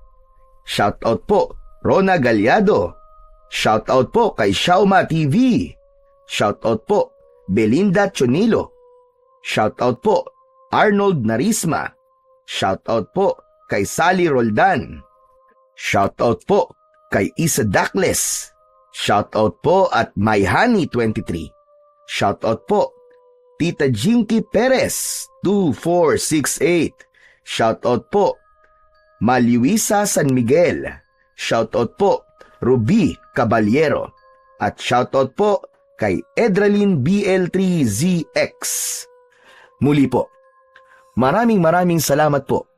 Shoutout po Rona Galyado. Shoutout po kay Shauma TV. Shoutout po Belinda Chonilo. Shoutout po Arnold Narisma. Shoutout po kay Sally Roldan. Shoutout po kay Isa Dakles. Shoutout po at MyHoney23. Shoutout po Tita Jinky Perez 2468. Shoutout po Maliwisa San Miguel. Shoutout po Ruby Caballero. At shoutout po kay Edralyn BL3ZX. Muli po, maraming salamat po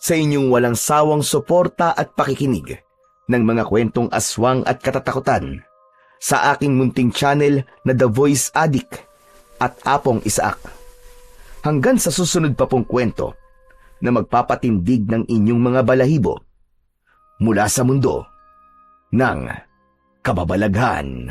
sa inyong walang sawang suporta at pakikinig ng mga kwentong aswang at katatakutan sa aking munting channel na The Voice Addict at Apong Isaak. Hanggang sa susunod pa pong kwento na magpapatindig ng inyong mga balahibo mula sa mundo ng kababalaghan.